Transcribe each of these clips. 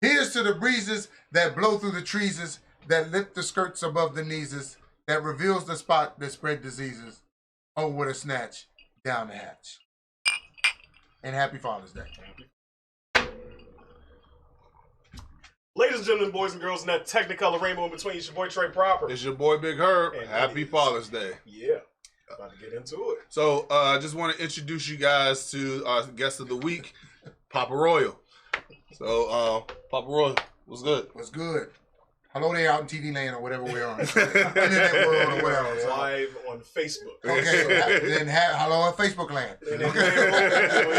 Here's to the breezes that blow through the trees, that lift the skirts above the knees, that reveals the spot that spread diseases. Oh, what a snatch down the hatch. And happy Father's Day. Ladies and gentlemen, boys and girls, in that Technicolor rainbow in between, it's your boy Trey Proper. It's your boy Big Herb. And Happy Father's Day. Yeah. About to get into it. So, I just want to introduce you guys to our guest of the week, Papa Royal. So, Papa Royal, what's good? What's good? Hello there out in TV land or whatever we're on. Internet world or whatever. So. Live on Facebook. Okay, so then hello on Facebook land. And then on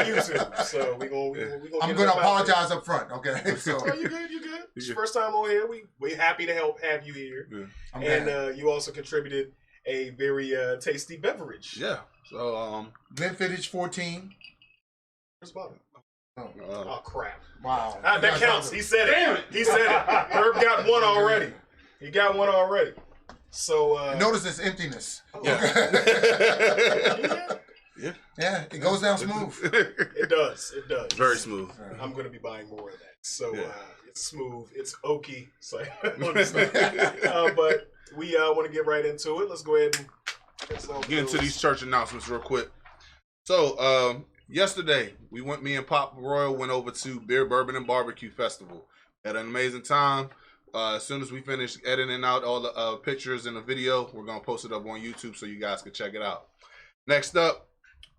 YouTube. So we're gonna I'm going to apologize up front, okay? So. Oh, you good, you good. It's your first time on here. We're happy to have you here. Yeah. And you also contributed a very tasty beverage. Yeah. So, Glenfiddich 14. Where's the bottle? Oh crap! Wow, that counts. He said it. Damn it! He said it. Herb got one already. He got one already. So notice this emptiness. Yeah. Yeah, it goes down smooth. It does. It does. Very smooth. I'm gonna be buying more of that. So it's smooth. It's oaky. So, but we want to get right into it. Let's go ahead and get into these church announcements real quick. So, yesterday, me and Papa Royal went over to Beer, Bourbon, and Barbecue Festival. Had an amazing time. As soon as we finish editing out all the pictures and the video, we're going to post it up on YouTube so you guys can check it out. Next up,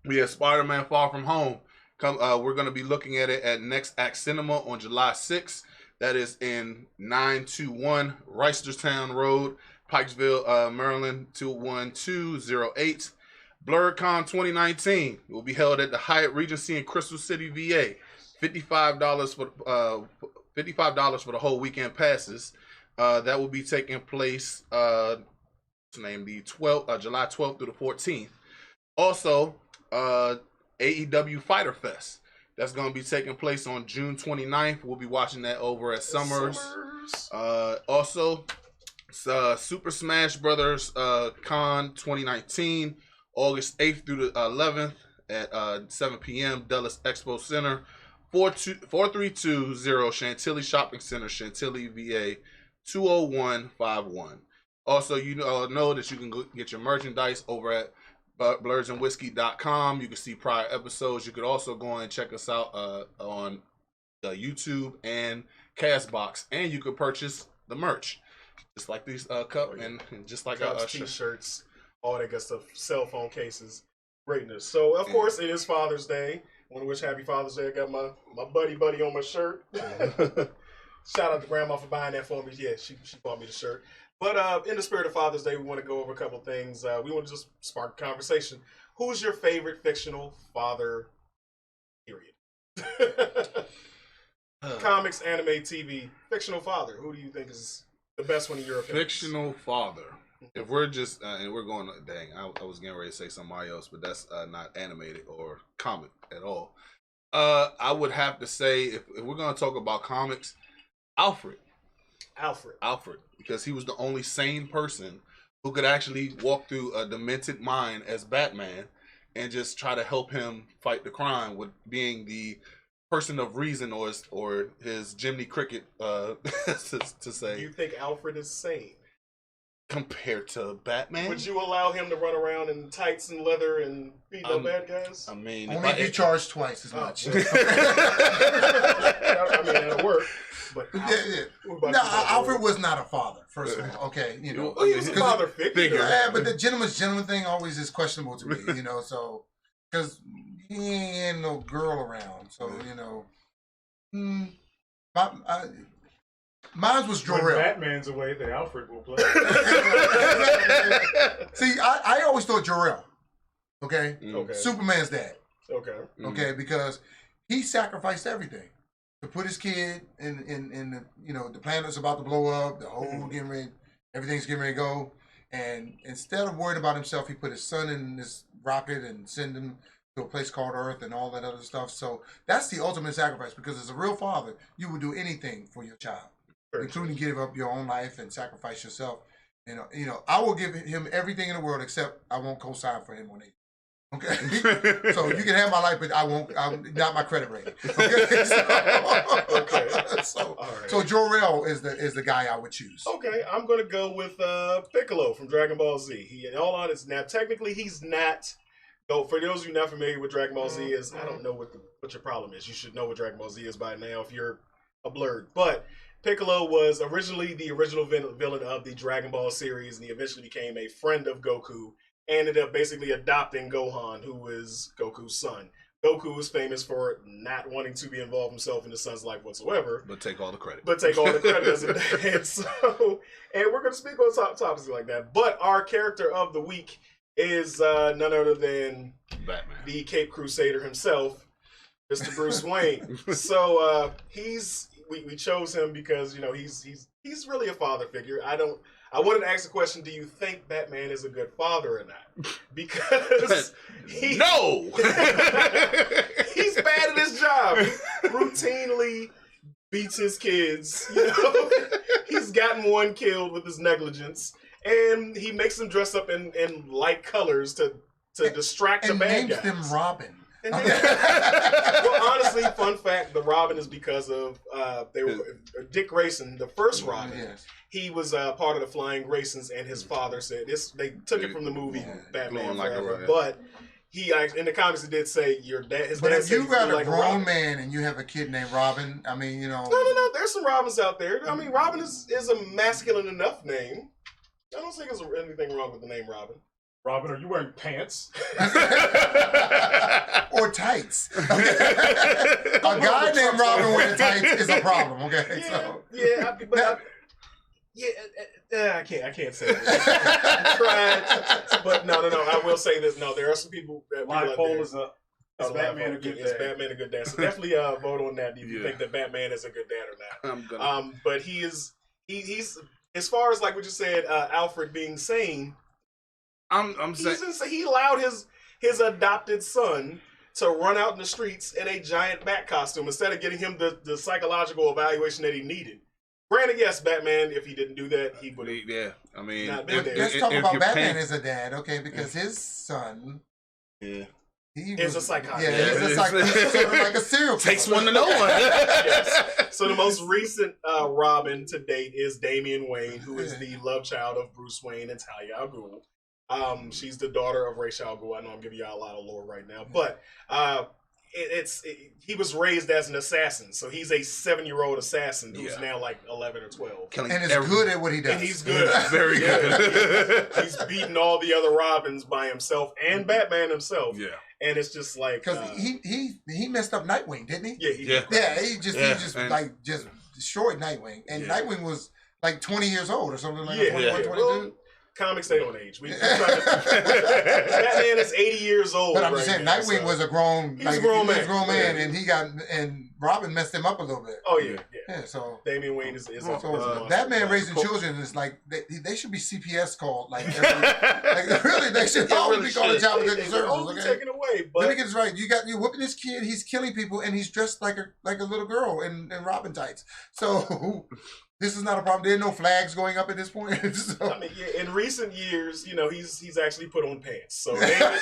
we have Spider-Man Far From Home. We're going to be looking at it at Next Act Cinema on July 6th. That is in 921 Reisterstown Road, Pikesville, Maryland, 21208. BlurredCon 2019 will be held at the Hyatt Regency in Crystal City, VA. $55 for the whole weekend passes. That will be taking place July 12th through the 14th. Also, AEW Fighter Fest. That's going to be taking place on June 29th. We'll be watching that over at Summers. Also, Super Smash Brothers Con 2019. August 8th through the 11th at 7 p.m. Dulles Expo Center, 4320 Chantilly Shopping Center, Chantilly, VA, 20151. Also, you know that you can get your merchandise over at blurredsandwhiskey.com. You can see prior episodes. You could also go and check us out on YouTube and Castbox, and you could purchase the merch, just like these cup and just like our t-shirts. All that good stuff, cell phone cases, greatness. So, of course, it is Father's Day. I want to wish Happy Father's Day. I got my buddy on my shirt. Shout out to Grandma for buying that for me. Yeah, she bought me the shirt. But in the spirit of Father's Day, we want to go over a couple things. We want to just spark a conversation. Who's your favorite fictional father, period? Comics, anime, TV, fictional father. Who do you think is the best one in your opinion? Fictional father. If we're just, and we're going, dang, I was getting ready to say somebody else, but that's not animated or comic at all. I would have to say, if we're going to talk about comics, Alfred. Because he was the only sane person who could actually walk through a demented mind as Batman and just try to help him fight the crime with being the person of reason or his Jiminy Cricket, to say. Do you think Alfred is sane? Compared to Batman? Would you allow him to run around in tights and leather and beat up bad guys? I mean, only if you charge twice as much. I mean, that'll work. But Alfred was not a father, first of all. Okay, he was a father figure. Yeah, but the gentleman's gentleman thing always is questionable to me, so because he ain't no girl around, so mine was Jor-El. When Batman's away, the Alfred will play. See, I always thought Jor-El. Okay? Okay. Superman's dad. Okay. Okay, because he sacrificed everything to put his kid in the planet's about to blow up, the whole everything's getting ready to go, and instead of worrying about himself, he put his son in this rocket and send him to a place called Earth and all that other stuff. So that's the ultimate sacrifice, because as a real father, you would do anything for your child, including give up your own life and sacrifice yourself. I will give him everything in the world except I won't co-sign for him on it. Okay, so you can have my life, but I won't. I'm not my credit rating. Okay, okay. So, all So Jor-El is the guy I would choose. Okay, I'm gonna go with Piccolo from Dragon Ball Z. He, in all honesty, now technically he's not. Though for those of you not familiar with Dragon Ball Z, is I don't know what your problem is. You should know what Dragon Ball Z is by now if you're a blurred. But Piccolo was originally the original villain of the Dragon Ball series, and he eventually became a friend of Goku. Ended up basically adopting Gohan, who is Goku's son. Goku is famous for not wanting to be involved himself in his son's life whatsoever. But take all the credit. And so, and we're going to speak on topics like that. But our character of the week is none other than Batman, the Cape Crusader himself, Mr. Bruce Wayne. So we chose him because he's really a father figure. I wanted to ask the question: do you think Batman is a good father or not? Because no, he's bad at his job. He routinely beats his kids. He's gotten one killed with his negligence. And he makes them dress up in light colors to distract the bad guys. And names them Robin. Well, honestly, fun fact: the Robin is because of Dick Grayson, the first Robin. Yes. He was part of the Flying Graysons, and his father said this. They took it from the movie Batman Forever, but he in the comics it did say your dad. His but dad if you got a grown Robin. man and you have a kid named Robin, I mean, No. There's some Robins out there. I mean, Robin is a masculine enough name. I don't think there's anything wrong with the name Robin. Robin, are you wearing pants? Or tights. A guy named Robin wearing tights is a problem. Okay. I can't say that. I tried, but no. I will say this. No, there are some people. Live poll is up. Is Batman a good dad? Is Batman a good dad? So definitely vote on that if you think that Batman is a good dad or not. But he's as far as like what you said, Alfred being sane. I'm saying he allowed his adopted son to run out in the streets in a giant bat costume instead of getting him the psychological evaluation that he needed. Granted, yes, Batman, if he didn't do that, he would have. Yeah, I mean, let's talk about Batman as a dad, okay? Because his son, is a psychotic. Yeah, he's a psychotic. He's sort of like a serial killer. Takes one to know one. Yes. So the most recent Robin to date is Damian Wayne, who is the love child of Bruce Wayne and Talia al Ghul. She's the daughter of Ra's al Ghul. I know I'm giving y'all a lot of lore right now, but he was raised as an assassin, so he's a 7-year-old assassin who's now like 11 or 12, and is good at what he does. And he's good, very good. He's beaten all the other Robins by himself and Batman himself. Yeah, and it's just like because he messed up Nightwing, didn't he? Yeah, he just destroyed Nightwing, and Nightwing was like 20 years old or something like that. 21, 22. Well, comics, they don't age. Batman is 80 years old. But I'm just saying, Nightwing was a grown, he's a grown man, and Robin messed him up a little bit. Oh yeah. So Damian Wayne is Batman raising children is like they should be CPS called like really they should always be called child protective services. Okay, taken away. But let me get this right. You're whipping this kid. He's killing people, and he's dressed like a little girl in Robin tights. So. This is not a problem. There are no flags going up at this point. So. I mean, in recent years, he's actually put on pants. So Damien,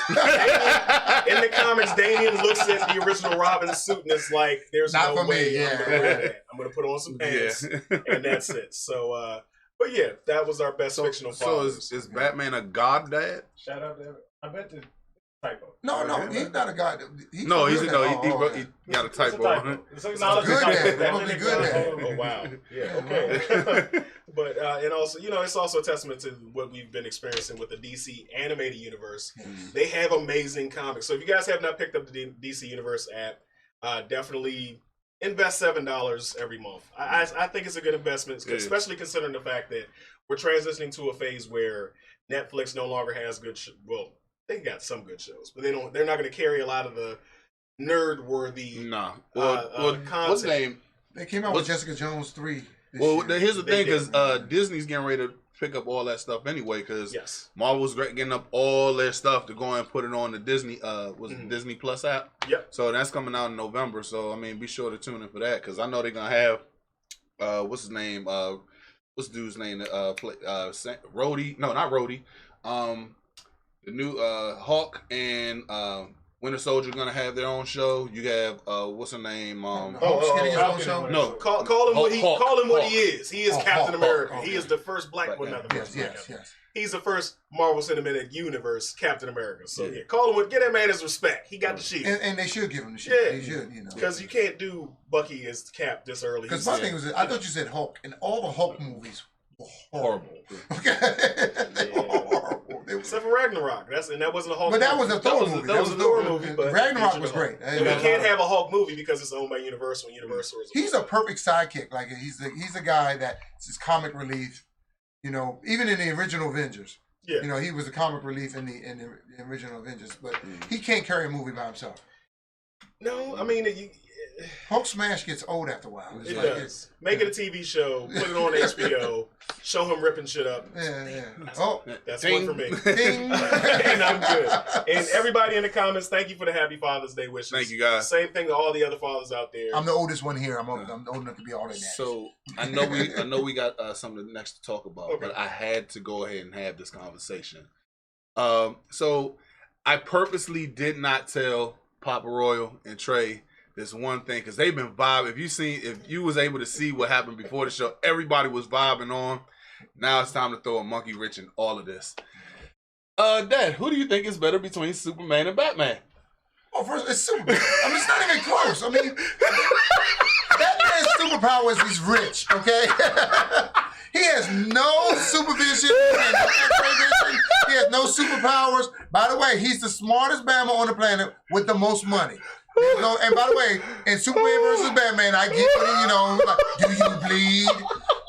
in the comics, Damian looks at the original Robin suit and it's like, "There's not no for way me. I'm gonna wear that. I'm gonna put on some pants, and that's it." So, but yeah, that was our best fictional fathers. So is Batman a god dad? Shout out to I bet the typo. No, he's not a god. He got a typo on it. It's good dad. That would be good dad. Oh wow. Yeah. Okay. But and also, it's also a testament to what we've been experiencing with the DC animated universe. They have amazing comics. So if you guys have not picked up the DC Universe app, definitely invest $7 every month. I think it's a good investment, especially considering the fact that we're transitioning to a phase where Netflix no longer has good. They got some good shows, but they're not going to carry a lot of the nerd-worthy. Nah. Content. What's the name? They came out with Jessica Jones 3. Here's the thing, because Disney's getting ready to pick up all that stuff anyway, because Marvel's getting up all their stuff to go and put it on the Disney Disney Plus app. Yep. So that's coming out in November. So I mean, be sure to tune in for that, because I know they're gonna have what's his name? What's the dude's name? Rhodey? No, not Rhodey. The new Hawk and Winter Soldier gonna have their own show. You have what's her name? Hulk's getting his own Falcon show. and No. Call him what he is. He is Hulk, Captain Hulk, America. Hulk, He okay. is the first black. Black Well, guy. not the first. Yes, yes. He's the first Marvel Cinematic Universe Captain America. So yeah, call him what. Get that man his respect. He got the shield. And they should give him the shit. Yeah. They should, you know. Because you can't do Bucky as Cap this early. Because He's- my thing was, I thought you said Hulk, and all the Hulk movies were horrible. Horrible. Okay, they were horrible. They were, Except for Ragnarok. That wasn't a Hulk. but that was movie. a Thor movie. That was a Thor movie. But Ragnarok was great. And you can't have a Hulk movie because it's owned by Universal. And Universal is. He's a perfect sidekick. Like he's a guy that's his comic relief. You know, even in the original Avengers. Yeah. You know, he was a comic relief in the original Avengers, but he can't carry a movie by himself. No, I mean Hulk smash gets old after a while. It's it like does. Make it a TV show. Put it on HBO. Show him ripping shit up. Yeah. Oh, That's Ding. one for me. ding. And I'm good. And everybody in the comments, thank you for the Happy Father's Day wishes. Thank you, guys. Same thing to all the other fathers out there. I'm the oldest one here. I'm old enough to be all in that. So I know we got something next to talk about, Okay. but I had to go ahead and have this conversation. So I purposely did not tell Papa Royal and Trey this one thing because they've been vibing. If you was able to see what happened before the show, everybody was vibing on. Now it's time to throw a monkey wrench in all of this. Dad, who do you think is better between Superman and Batman? Oh, first, it's Superman. I mean, it's not even close. I mean, Batman's superpower is he's rich, okay? He has no supervision. He has no X-ray vision. He has no superpowers. By the way, he's the smartest Batman on the planet with the most money. And by the way, in Superman versus Batman, I get it, you know, like, do you bleed?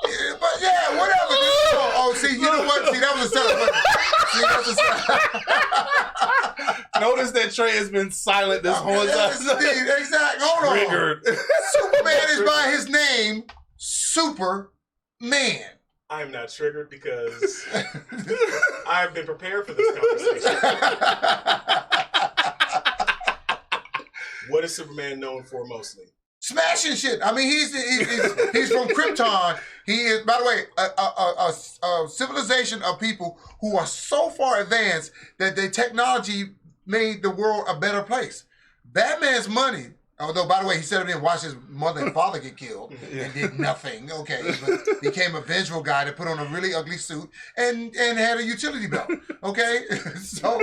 Yeah, but yeah, whatever. See, you know what? See, that was a setup. See, that's a setup. Notice that Trey has been silent this whole time. Exactly. Hold on. Triggered. Superman is by his name, Superman. I'm not triggered because I've been prepared for this conversation. What is Superman known for mostly? Smashing shit. I mean, he's from Krypton. He is, by the way, a civilization of people who are so far advanced that their technology made the world a better place. Batman's money, although, by the way, he said he didn't watch his mother and father get killed and did nothing. Okay, but became a vengeful guy that put on a really ugly suit and had a utility belt. Okay, so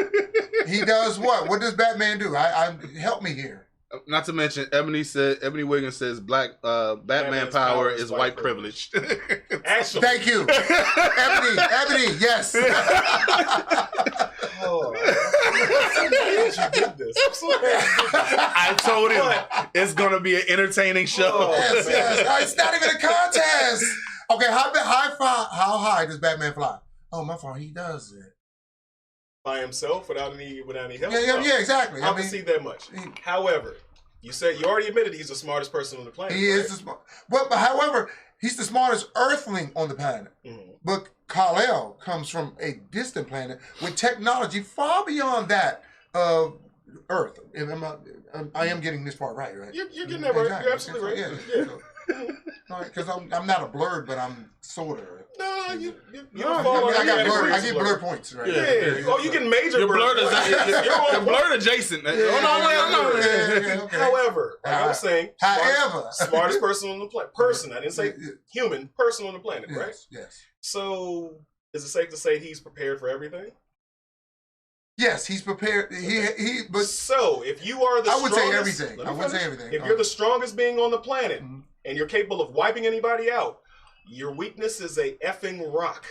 he does what? What does Batman do? Help me here. Not to mention, Ebony Wiggins says Batman Batman's power is white privilege. Actually, Thank you, Ebony. Yes. oh, I'm so glad you did this. I'm so glad you did this. I told him it's gonna be an entertaining show. Oh, Yes. It's not even a contest. Okay, how high does Batman fly? Oh, my fault. He does it. By himself, without any help. Yeah, exactly. I can see that much. However, you already admitted he's the smartest person on the planet. He right? is the smart. But however, he's the smartest Earthling on the planet. Mhm. But Kal-El comes from a distant planet with technology far beyond that of Earth. I am getting this part right? You're getting that right. Exactly. You're absolutely right. Yeah. Because I'm not a blurred, but I'm sort of. No, you No, fall I under got the blurred. I category get of blurred points, right? Yeah. Oh, you get major You're blurred, blurred. you're blurred adjacent. Yeah, okay. However, like I was saying, However. smartest person on the planet. Person, I didn't say human. Person on the planet, right? Yes. So, is it safe to say he's prepared for everything? Yes, he's prepared. But So, if you are the I would strongest, say everything. let I me would say finish. everything. If you're the strongest being on the planet Mhm. and you're capable of wiping anybody out, your weakness is a effing rock.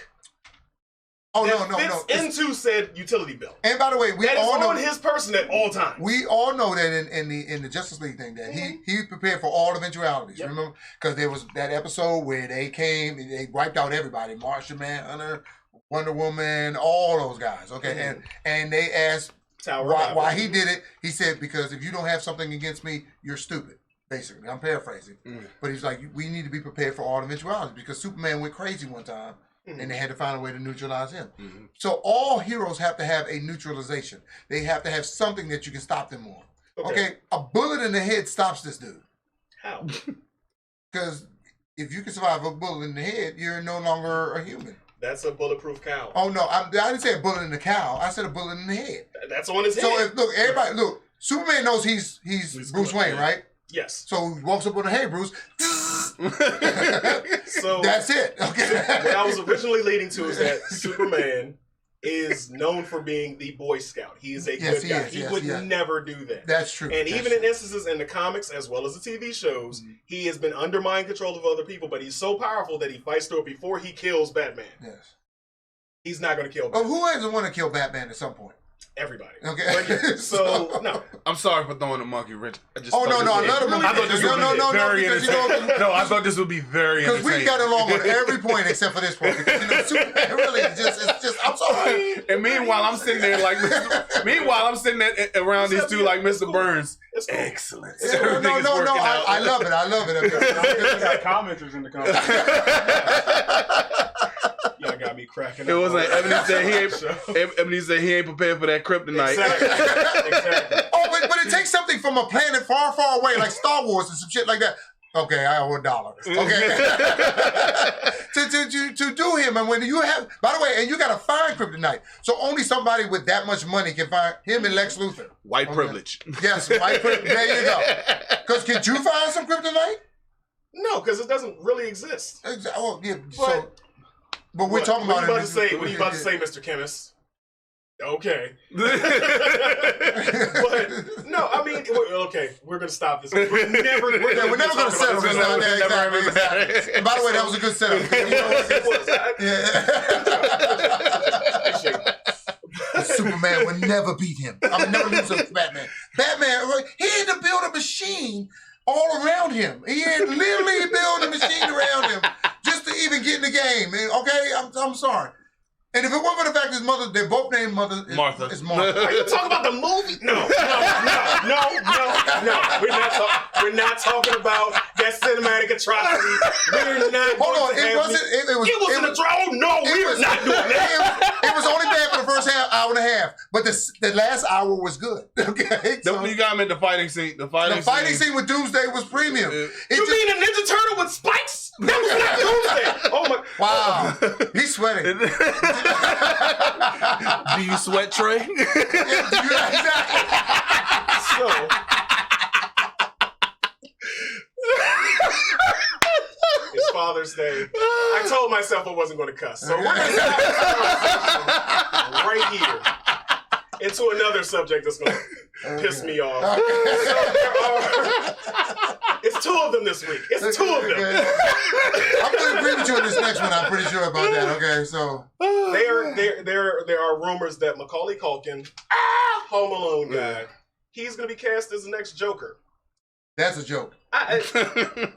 Oh that no. fits into said utility belt. And by the way, we That is all know on his person at all times. we all know that in the Justice League thing that he prepared for all eventualities. Yep. Remember, because there was that episode where they came and they wiped out everybody: Martian Manhunter, Wonder Woman, all those guys. Okay, and they asked Tower of why Babel. he did it. He said because if you don't have something against me, you're stupid. Basically, I'm paraphrasing, but he's like, we need to be prepared for all eventualities because Superman went crazy one time. And they had to find a way to neutralize him. Mm-hmm. So all heroes have to have a neutralization. They have to have something that you can stop them on. Okay, a bullet in the head stops this dude. How? Because if you can survive a bullet in the head, you're no longer a human. That's a bulletproof cow. Oh no, I didn't say a bullet in the cow. I said a bullet in the head. That's on his head. So look, everybody, look. Superman knows he's Bruce Wayne, yeah. right? Yes. So he walks up on the hey Bruce. So that's it. Okay. What I was originally leading to is that Superman is known for being the Boy Scout. He is a good guy. He would never do that. That's true. And even in instances in the comics as well as the TV shows, he has been under mind control of other people, but he's so powerful that he fights through it before he kills Batman. Yes. He's not going to kill Batman. Oh, who hasn't want to kill Batman at some point? Everybody. Okay. But, so, no. I'm sorry for throwing the monkey wrench. I I love the monkey. I thought this would be very entertaining. No, I thought this would be very entertaining. Because we got along on every point except for this point. Because, Superman really it's just, I'm sorry. And meanwhile, I'm sitting there like, around these two like Mr. Burns. It's cool. Excellent. No, I love it. I love it. We got commenters in the comments. Y'all got me cracking up. It was like Ebony said he ain't prepared for that kryptonite. Exactly. Oh, but it takes something from a planet far, far away, like Star Wars and some shit like that. Okay, I owe $1. Okay, to do him, and when you have, by the way, and you got to find kryptonite, so only somebody with that much money can find him and Lex Luthor. White privilege. Yes, white privilege. There you go. Because could you find some kryptonite? No, because it doesn't really exist. Oh, yeah. But we're talking about it. What are you about to say, Mr. Chemist? Okay. But no, I mean, we're gonna stop this. We're never gonna settle this. Exactly. By the way, that was a good setup. Superman would never beat him. I would never lose to Batman. Batman, he had to build a machine all around him. He had literally built a machine around him just to even get in the game. Okay, I'm sorry. And if it weren't for the fact his mother, they're both named Martha. Is Martha. Are you talking about the movie? No. We're not talking about that cinematic atrocity. We're not. Hold on, it wasn't. No, we're not doing that. It was only bad for the first hour and a half, but the last hour was good. Okay, so you got him at the fighting scene. The fighting scene with Doomsday was premium. You mean a Ninja Turtle with spikes? That was not Doomsday. Oh my! Wow, he's sweating. Do you sweat, Trey? So. It's Father's Day. I told myself I wasn't going to cuss. So we're going to stop this conversation right here into another subject that's going to piss me off. It's two of them this week. It's two of them. I'm going to agree with you on this next one. I'm pretty sure about that. Okay, so there are rumors that Macaulay Culkin, Home Alone guy, he's going to be cast as the next Joker. That's a joke.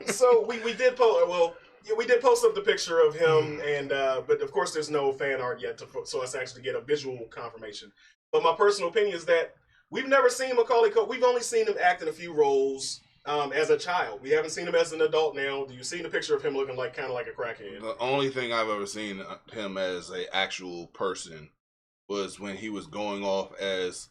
So we did post. Well, yeah, we did post up the picture of him, and but of course there's no fan art yet, so us actually get a visual confirmation. But my personal opinion is that we've never seen Macaulay Culkin. We've only seen him act in a few roles as a child. We haven't seen him as an adult now. Do you see the picture of him looking like kind of like a crackhead? The only thing I've ever seen him as an actual person was when he was going off as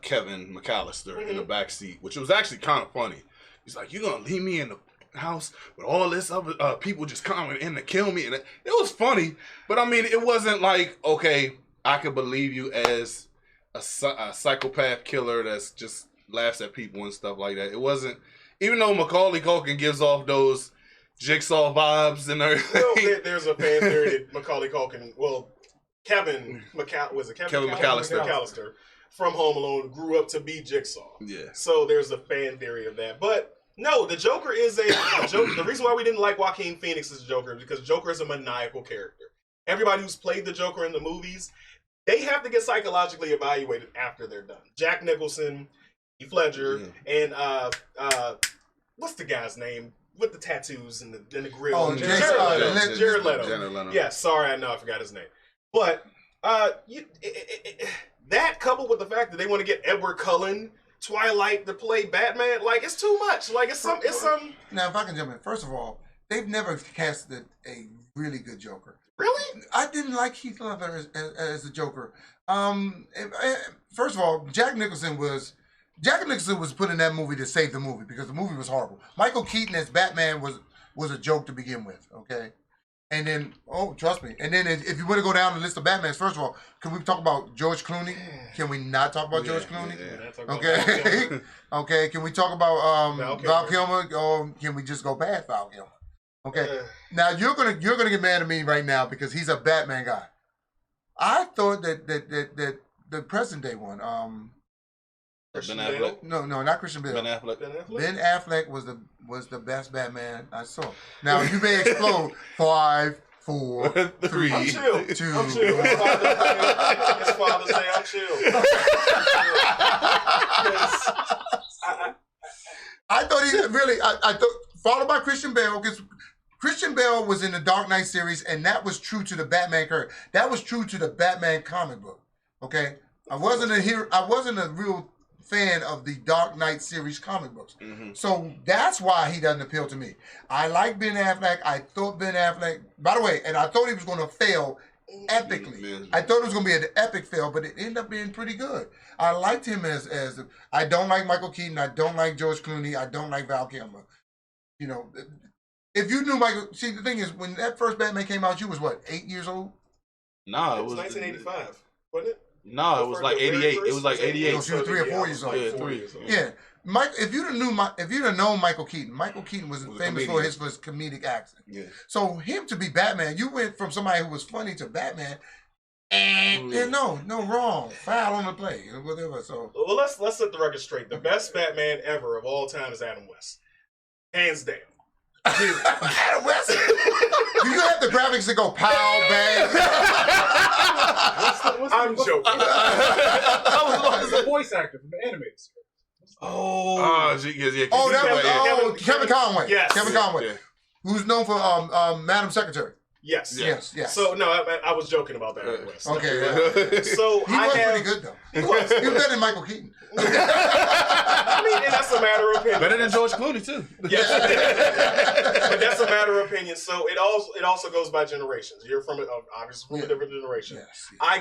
Kevin McAllister in the back seat, which was actually kind of funny. He's like, "You're gonna leave me in the house with all this other people just coming in to kill me," and it was funny, but I mean, it wasn't like, okay, I could believe you as a psychopath killer that's just laughs at people and stuff like that. It wasn't, even though Macaulay Culkin gives off those Jigsaw vibes and everything. Well, there's a fan theory that Macaulay Culkin, Kevin McAllister from Home Alone grew up to be Jigsaw. Yeah. So there's a fan theory of that. But no, the Joker is the reason why we didn't like Joaquin Phoenix as Joker is because Joker is a maniacal character. Everybody who's played the Joker in the movies, they have to get psychologically evaluated after they're done. Jack Nicholson, Heath Ledger, and what's the guy's name with the tattoos and the grill? Oh, Jared Leto. Yeah, sorry, I know I forgot his name. But that coupled with the fact that they want to get Edward Cullen, Twilight to play Batman, like it's too much. Like it's some. Now, if I can jump in, first of all, they've never casted a really good Joker. Really? I didn't like Heath Ledger as the Joker. First of all, Jack Nicholson was put in that movie to save the movie because the movie was horrible. Michael Keaton as Batman was a joke to begin with. Okay, And then, trust me. And then if you want to go down the list of Batmans, first of all, can we talk about George Clooney? Can we not talk about George Clooney? Okay. Okay. Can we talk about Val Kilmer? Or can we just go past Val Kilmer? Okay. Now you're gonna get mad at me right now because he's a Batman guy. I thought that the present day one, Ben Affleck. No, not Christian Bale. Ben Affleck. Ben Affleck was the best Batman I saw. Now you may explode 5, 4, 3, I'm chill. 2. I'm chill. It's Father's Day. I'm chill. I thought he really. I thought followed by Christian Bale because Christian Bale was in the Dark Knight series, and that was true to the Batman character. That was true to the Batman comic book. Okay, I wasn't a real fan of the Dark Knight series comic books. Mm-hmm. So that's why he doesn't appeal to me. I like Ben Affleck. I thought Ben Affleck, by the way, and I thought he was going to fail epically. Mm-hmm. I thought it was going to be an epic fail, but it ended up being pretty good. I liked him as I don't like Michael Keaton. I don't like George Clooney. I don't like Val Kilmer. You know, if you knew Michael, see the thing is when that first Batman came out, you was what, 8 years old? No, it was 1985, wasn't it? No, it was like 88. It was like 88. No, she was 3 or 4 years old. Yeah, 3. Yeah. Mike, if you'd have known Michael Keaton was famous for his comedic accent. Yeah. So him to be Batman, you went from somebody who was funny to Batman, and no, wrong, foul on the play, or whatever. So well, let's set the record straight. The best Batman ever of all time is Adam West, hands down. Adam West. Do you have the graphics that go pow bang? I'm joking. He's a voice actor from the animated series. That was Kevin Conway. Yes. Kevin Conway, who's known for Madam Secretary. Yes. So no, I was joking about that. West. Okay. Yeah. So he was pretty good though. He was better than Michael Keaton. I mean, and that's a matter of opinion. Better than George Clooney too. Yes. But that's a matter of opinion. So it also goes by generations. You're obviously from a different generation. Yes. I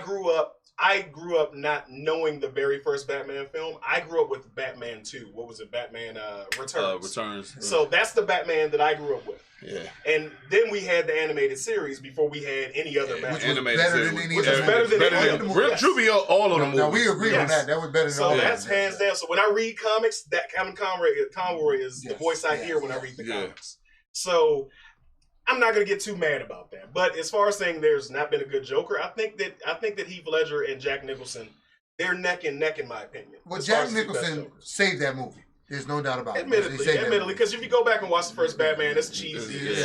grew up not knowing the very first Batman film. I grew up with Batman 2. What was it? Batman Returns. So that's the Batman that I grew up with. Yeah. And then we had the animated series before we had any other Batman. Which was better than any other movie. Truly all of the movies. No, we agree on that. That was better than all of them. So that's hands down. So when I read comics, that Kevin Conroy is the voice I hear when I read the comics. So I'm not gonna get too mad about that. But as far as saying there's not been a good Joker, I think that Heath Ledger and Jack Nicholson, they're neck and neck in my opinion. Well, Jack Nicholson saved that movie. There's no doubt about it. Admittedly, because if you go back and watch the first Batman, it's cheesy.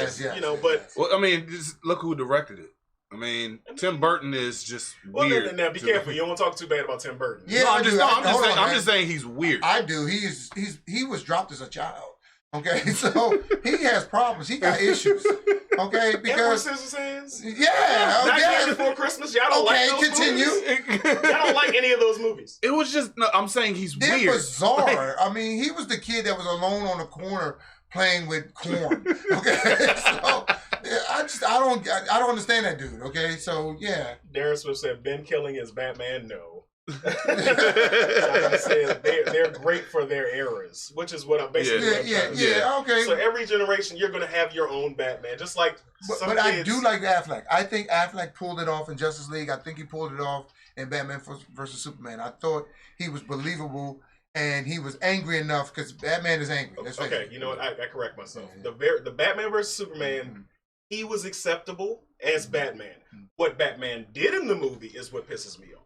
But I mean, just look who directed it. I mean, Tim Burton is just weird. Now be careful. You don't want to talk too bad about Tim Burton. Yeah, I'm just saying he's weird. I do. He was dropped as a child. Okay, so he has problems. He got issues. Okay, because Scissorhands. Yeah. Nightmare Before Christmas. Y'all don't like those continue. Movies? Y'all don't like any of those movies. It was just. No, I'm saying he's weird. They're bizarre. I mean, he was the kid that was alone on the corner playing with corn. Okay, so I don't understand that dude. Okay, so yeah. Darren Smith said Ben Killing is Batman. No. I said they're great for their eras, which is what I'm basically. Okay. So every generation, you're going to have your own Batman, just like. But I do like Affleck. I think Affleck pulled it off in Justice League. I think he pulled it off in Batman versus Superman. I thought he was believable and he was angry enough because Batman is angry. Okay, you know what? I correct myself. The Batman versus Superman, he was acceptable as Batman. What Batman did in the movie is what pisses me off.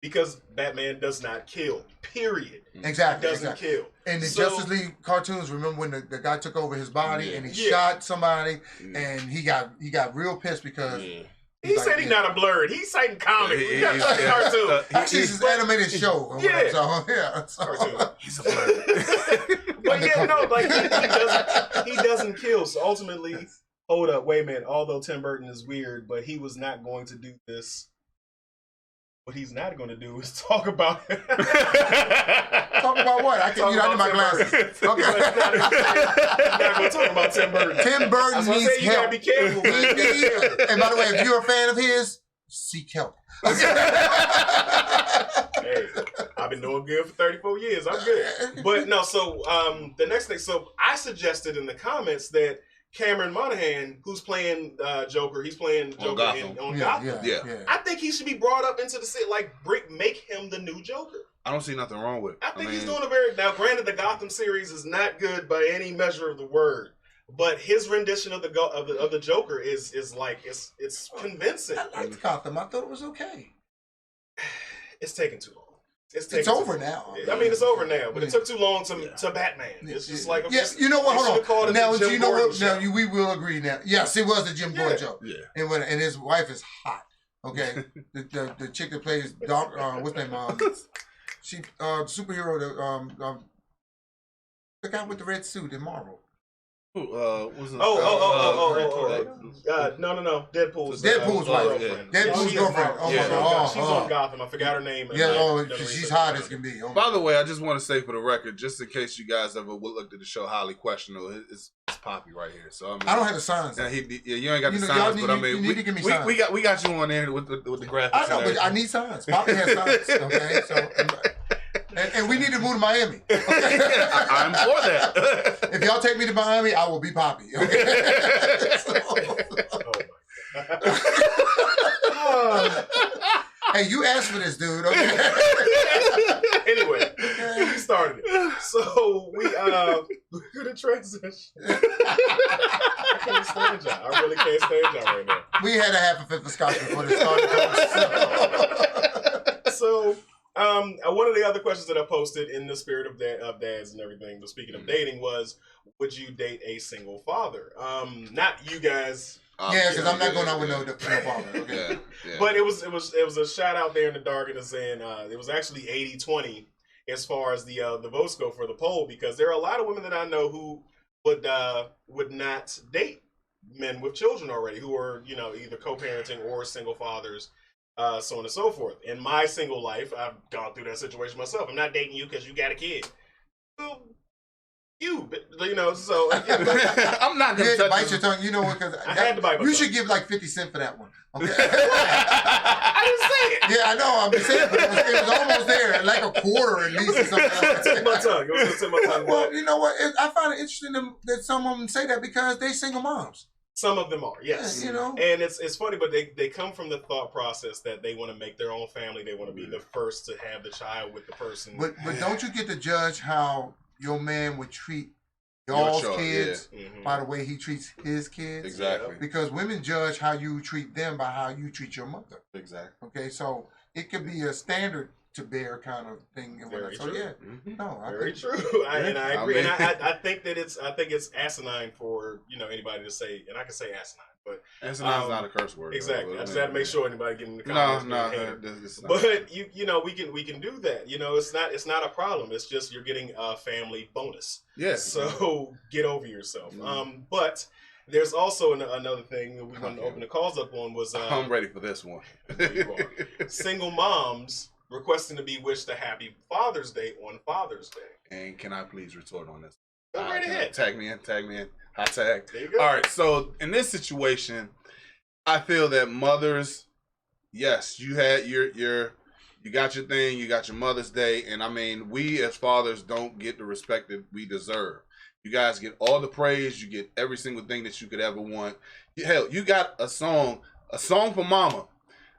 Because Batman does not kill, period. Exactly. He doesn't kill. In the Justice League cartoons, remember when the guy took over his body and he shot somebody and he got real pissed because... He said he's not a blurred. He's citing comics. He's not citing cartoon. Actually, it's an animated show. Cartoon. He's a blurred. But he doesn't kill. So ultimately, hold up, wait a minute. Although Tim Burton is weird, but he was not going to do this. What he's not going to do is talk about it. Talk about what? I can't. I need my glasses. Okay. Not going to talk about Tim Burton. Tim Burton needs help. You got to be careful. And by the way, if you're a fan of his, seek help. Hey, I've been doing good for 34 years. I'm good. But no, so the next thing. So I suggested in the comments that Cameron Monaghan, who's playing Joker. He's playing Joker on Gotham. Yeah. I think he should be brought up into the city, like make him the new Joker. I don't see nothing wrong with it. I think he's doing a very now. Granted, the Gotham series is not good by any measure of the word, but his rendition of the Joker is like it's convincing. I liked Gotham. I thought it was okay. It's taking too long. It's over now. I mean, it's over now, but it took too long to Batman. It's just like you know what? Hold on. Now you know what? Now we will agree. Now, yes, it was the Jim Gordon show. Yeah, and his wife is hot. Okay, the chick that plays what's her name? She superhero the guy with the red suit in Marvel. No. Deadpool's wife. Deadpool's girlfriend. Oh my God. She's on Gotham. I forgot her name. She's hot as can be. By the way, I just want to say for the record, just in case you guys ever looked at the show highly questionable, it's Poppy right here. So I don't have the signs. You ain't got the signs, but I mean, you need to give me signs. We got you on there with the graphics. I know, but I need signs. Poppy has signs. Okay, so. And we need to move to Miami. Okay? I'm for that. If y'all take me to Miami, I will be Poppy. Okay? Hey, you asked for this, dude. Okay? Anyway, we started it. So we're gonna transition. I can't stand y'all. I really can't stand y'all right now. We had a half a fifth of scotch before this started. So one of the other questions that I posted in the spirit of dads and everything, but speaking of dating, was, would you date a single father? Not you guys. Yeah, because I'm not going out with no father. Okay. Yeah. But it was a shout out there in the dark and saying it was actually 80-20 as far as the votes go for the poll, because there are a lot of women that I know who would not date men with children already, who are either co-parenting or single fathers. So on and so forth. In my single life, I've gone through that situation myself. I'm not dating you because you got a kid. Well, so I'm not going to bite your tongue. You know what? Because I had to bite my tongue. You should give like 50 cents for that one. Okay. I didn't say it. Yeah, I know. I'm just saying, but it was almost there, like a quarter at least. Or something like that. My tongue. It was gonna take my tongue. Well, you know what? I find it interesting that some of them say that because they single moms. Some of them are, yes. Yeah, and it's funny, but they come from the thought process that they want to make their own family. They want to be the first to have the child with the person. But don't you get to judge how your man would treat y'all's kids by the way he treats his kids? Exactly. Because women judge how you treat them by how you treat your mother. Exactly. Okay, so it could be a standard to bear kind of thing. Very true. Yeah, no, very true. And I agree. And I think that it's asinine for anybody to say, and I can say asinine, but asinine's not a curse word. Exactly. I just had to make sure anybody getting in the comments. No, but we can do that. It's not a problem. It's just you're getting a family bonus. Yes. So get over yourself. But there's also another thing that we want to open the calls up on was I'm ready for this one. You are. Single moms requesting to be wished a happy Father's Day on Father's Day. And can I please retort on this? Go right ahead. Tag me in. Hot tag. There you go. All right. So in this situation, I feel that mothers, yes, you got your thing, you got your Mother's Day, and I mean, we as fathers don't get the respect that we deserve. You guys get all the praise, you get every single thing that you could ever want. Hell, you got a song for Mama.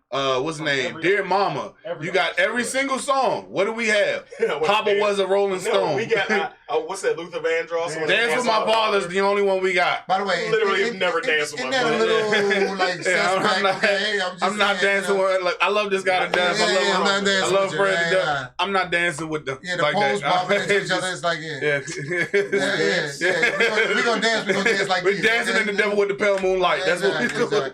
What's the name? Dear Mama. You got every single song. What do we have? Papa was a Rolling Stone. We got what's that? Luther Vandross. Dance with My Father's the only one we got. By the way, literally never danced with my father. Isn't that a little like suspect? I'm not dancing with. Like, I love this guy to death. I love Fred to death. I'm not dancing with them. Yeah, the poles bobbing into each other. It's like yeah. We're gonna dance. We're gonna dance like we're dancing in the devil with the pale moonlight. That's what we do. So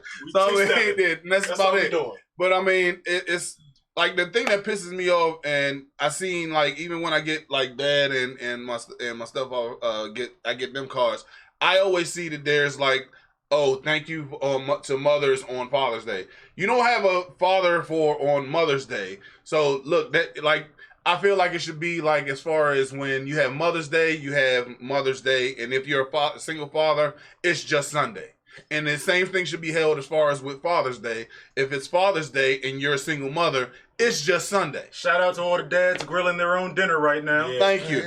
that's about it. But I mean, it's like the thing that pisses me off, and I seen like even when I get like dad and my stuff, I get them cards. I always see that there's like, oh, thank you to mothers on Father's Day. You don't have a father on Mother's Day, so look that like. I feel like it should be like as far as when you have Mother's Day, you have Mother's Day, and if you're a single father, it's just Sunday. And the same thing should be held as far as with Father's Day. If it's Father's Day and you're a single mother, it's just Sunday. Shout out to all the dads grilling their own dinner right now. Yeah. Thank you.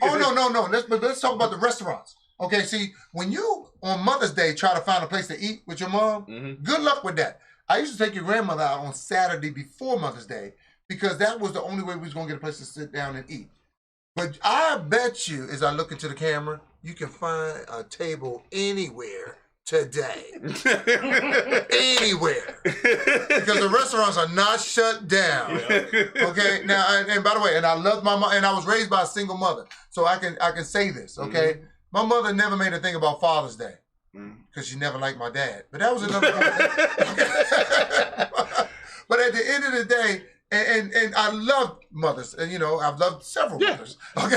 Oh, no. Let's talk about the restaurants. Okay, see, when you on Mother's Day try to find a place to eat with your mom, good luck with that. I used to take your grandmother out on Saturday before Mother's Day because that was the only way we was going to get a place to sit down and eat. But I bet you, as I look into the camera, you can find a table anywhere today. Anywhere. Because the restaurants are not shut down. Okay? Now, and by the way, and I love my mom, and I was raised by a single mother, so I can say this, okay? My mother never made a thing about Father's Day because she never liked my dad. But that was another point. But at the end of the day, and I love mothers, and you know, I've loved several mothers. Okay.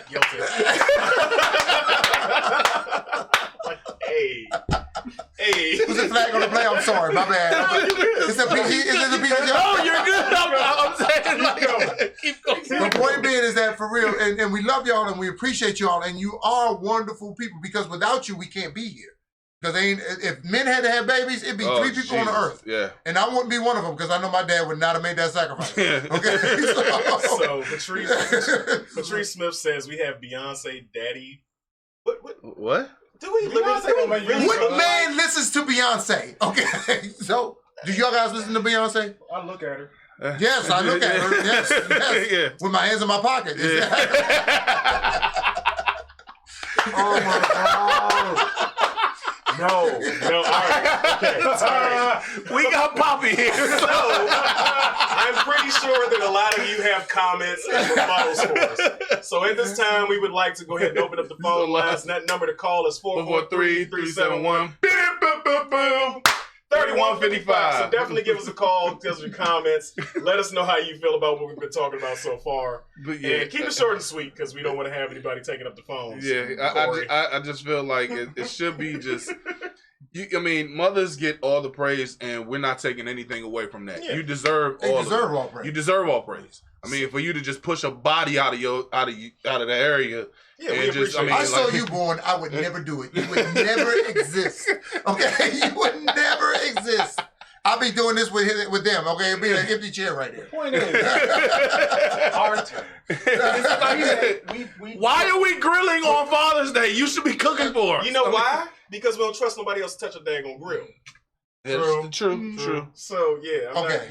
Guilty. Hey. Was it flag on the play? I'm sorry, my bad. Is it PG? Is it a PG? No, you're good. I'm saying, like, keep going. The point being is that for real, and we love y'all and we appreciate y'all, and you are wonderful people because without you, we can't be here. Because if men had to have babies, it'd be 3 people on the earth. Yeah. And I wouldn't be one of them because I know my dad would not have made that sacrifice. Okay. So Patrice Smith says we have Beyonce daddy. What? Do we really? What man listens to Beyonce? Okay. So do y'all guys listen to Beyonce? I look at her. Yes, I look at her. Yes. Yeah. With my hands in my pocket. Yeah. Oh my God. No, all right. Okay. We got Poppy here. So, I'm pretty sure that a lot of you have comments and rebuttals for us. So at this time, we would like to go ahead and open up the phone lines. And that number to call is 443-371-3155. So definitely give us a call, tell us your comments. Let us know how you feel about what we've been talking about so far. But and keep it short and sweet because we don't want to have anybody taking up the phones. Yeah, I just feel like it should be just. I mean, mothers get all the praise, and we're not taking anything away from that. Yeah. You deserve all praise. You deserve all praise. I mean, for you to just push a body out of the area. Yeah, we appreciate it. I saw you born. I would never do it. You would never exist. Okay, you would never exist. I'll be doing this with them. Okay, it'll be an empty chair right there. Point is, our turn. Why are we grilling on Father's Day? You should be cooking for us. You know why? Because we don't trust nobody else to touch a daggone grill. True. So yeah. Okay.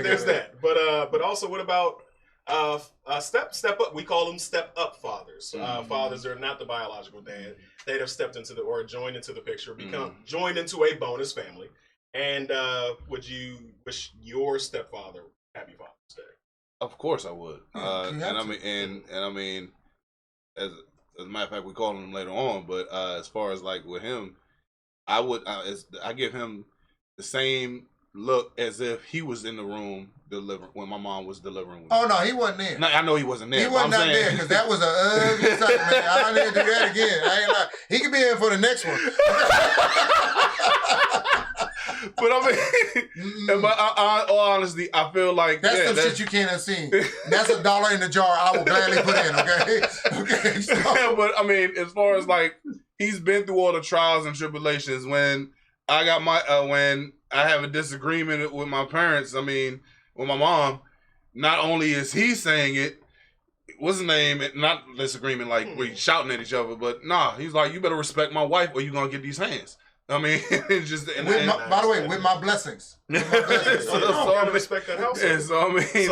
There's that. But also, what about step up? We call them step up fathers. Fathers that are not the biological dad. They have stepped into or joined into the picture, joined into a bonus family. And would you wish your stepfather happy Father's Day? Of course I would. I mean, as a matter of fact, we call him later on. But as far as like with him, I would. I give him the same look as if he was in the room delivering when my mom was delivering with me. Oh no, he wasn't there. No, I know he wasn't there. He wasn't not there because that was an ugly sight, man. I didn't do that again. I ain't lying. He could be in for the next one. But I mean, in all honesty, I feel like that's some shit you can't have seen. That's $1 in the jar I will gladly put in. Okay. So. But I mean, as far as like he's been through all the trials and tribulations. When I got when I have a disagreement with my parents, I mean, with my mom, not only is he saying it, what's his name? Not disagreement like we shouting at each other, but he's like, you better respect my wife or you're gonna get these hands. I mean, it's just. By the way, with my blessings. So I respect that household. Yeah, so I mean,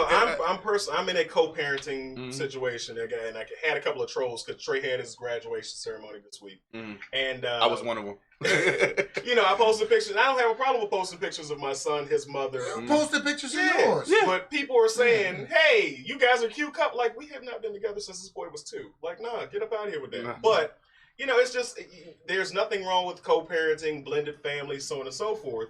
I'm in a co-parenting situation again, and I had a couple of trolls because Trey had his graduation ceremony this week, and I was one of them. I posted pictures. And I don't have a problem with posting pictures of my son, his mother. You posted pictures of yours. Yeah. But people are saying, "Hey, you guys are cute couple." Like we have not been together since this boy was 2. Like, nah, get up out of here with that. Nah. But. It's just, there's nothing wrong with co-parenting, blended families, so on and so forth.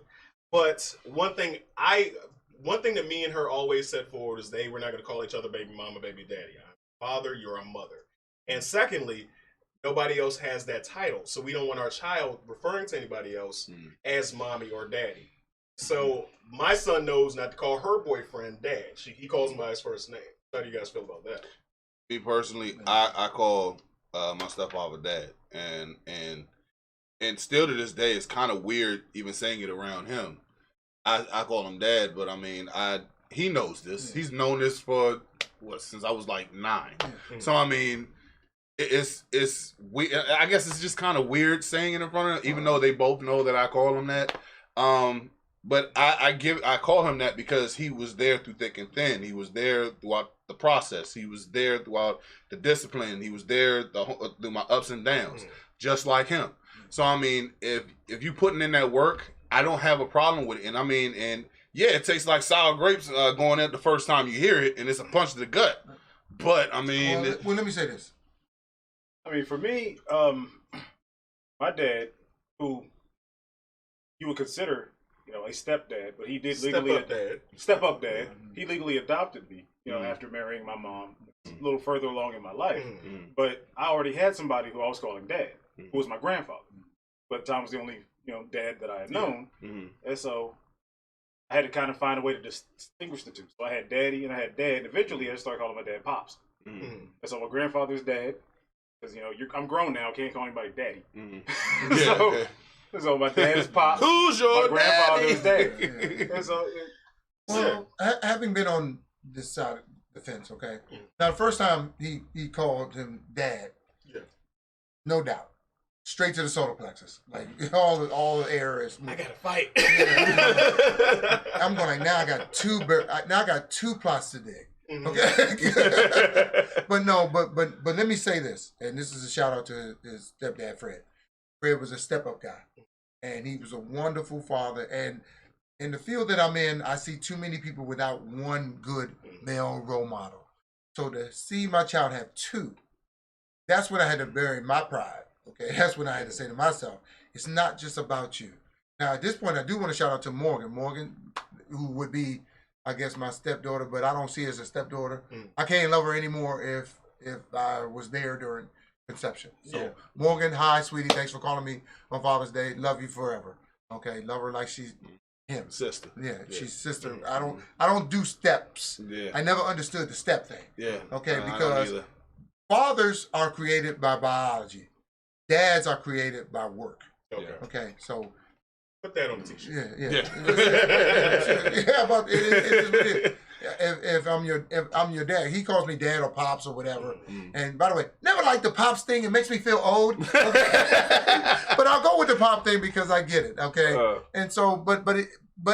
But one thing that me and her always set forward is we're not going to call each other baby mama, baby daddy. I'm a father, you're a mother. And secondly, nobody else has that title. So we don't want our child referring to anybody else as mommy or daddy. So my son knows not to call her boyfriend dad. He calls him by his first name. How do you guys feel about that? Me personally, I call my stepfather dad, and still to this day, it's kind of weird even saying it around him. I call him dad, but I mean, he knows this. He's known this for since I was like 9. So I mean, it's we. I guess it's just kind of weird saying it in front of them, even though they both know that I call him that. But I call him that because he was there through thick and thin. He was there throughout the process. He was there throughout the discipline. He was there through my ups and downs, just like him. So I mean, if you putting in that work, I don't have a problem with it. And I mean, and yeah, it tastes like sour grapes going in the first time you hear it, and it's a punch to the gut. But I mean, well, let me say this. I mean, for me, my dad, who you would consider, a stepdad, but he did legally step up dad. He legally adopted me, after marrying my mom a little further along in my life. But I already had somebody who I was calling dad, who was my grandfather. But Tom was the only, dad that I had known, and so I had to kind of find a way to distinguish the two. So I had daddy and I had dad. And eventually, I started calling my dad pops. And so my grandfather's dad. Because I'm grown now, can't call anybody daddy. So my dad is pop. Who's your my grandfather's dad? And so, having been on this side of the fence, okay. Now the first time he called him dad, no doubt, straight to the solar plexus, like all the air is. I gotta fight. I'm going now. I got two plots to dig. Okay, but let me say this, and this is a shout out to his stepdad Fred. Fred was a step up guy, and he was a wonderful father. And in the field that I'm in, I see too many people without one good male role model. So to see my child have two, that's when I had to bury my pride. Okay, that's when I had to say to myself, it's not just about you. Now at this point, I do want to shout out to Morgan, who would be, I guess, my stepdaughter, but I don't see her as a stepdaughter. I can't love her anymore if I was there during conception. So Morgan, hi, sweetie. Thanks for calling me on Father's Day. Love you forever. Okay, love her like she's him. Sister. Yeah, she's sister. I don't do steps. Yeah. I never understood the step thing. Yeah. Okay, because fathers are created by biology. Dads are created by work. Okay, so put that on the t-shirt. Yeah, but it is. If I'm your dad, he calls me dad or pops or whatever. And by the way, never liked the pops thing. It makes me feel old. Okay? But I'll go with the pop thing because I get it. Okay. And so, but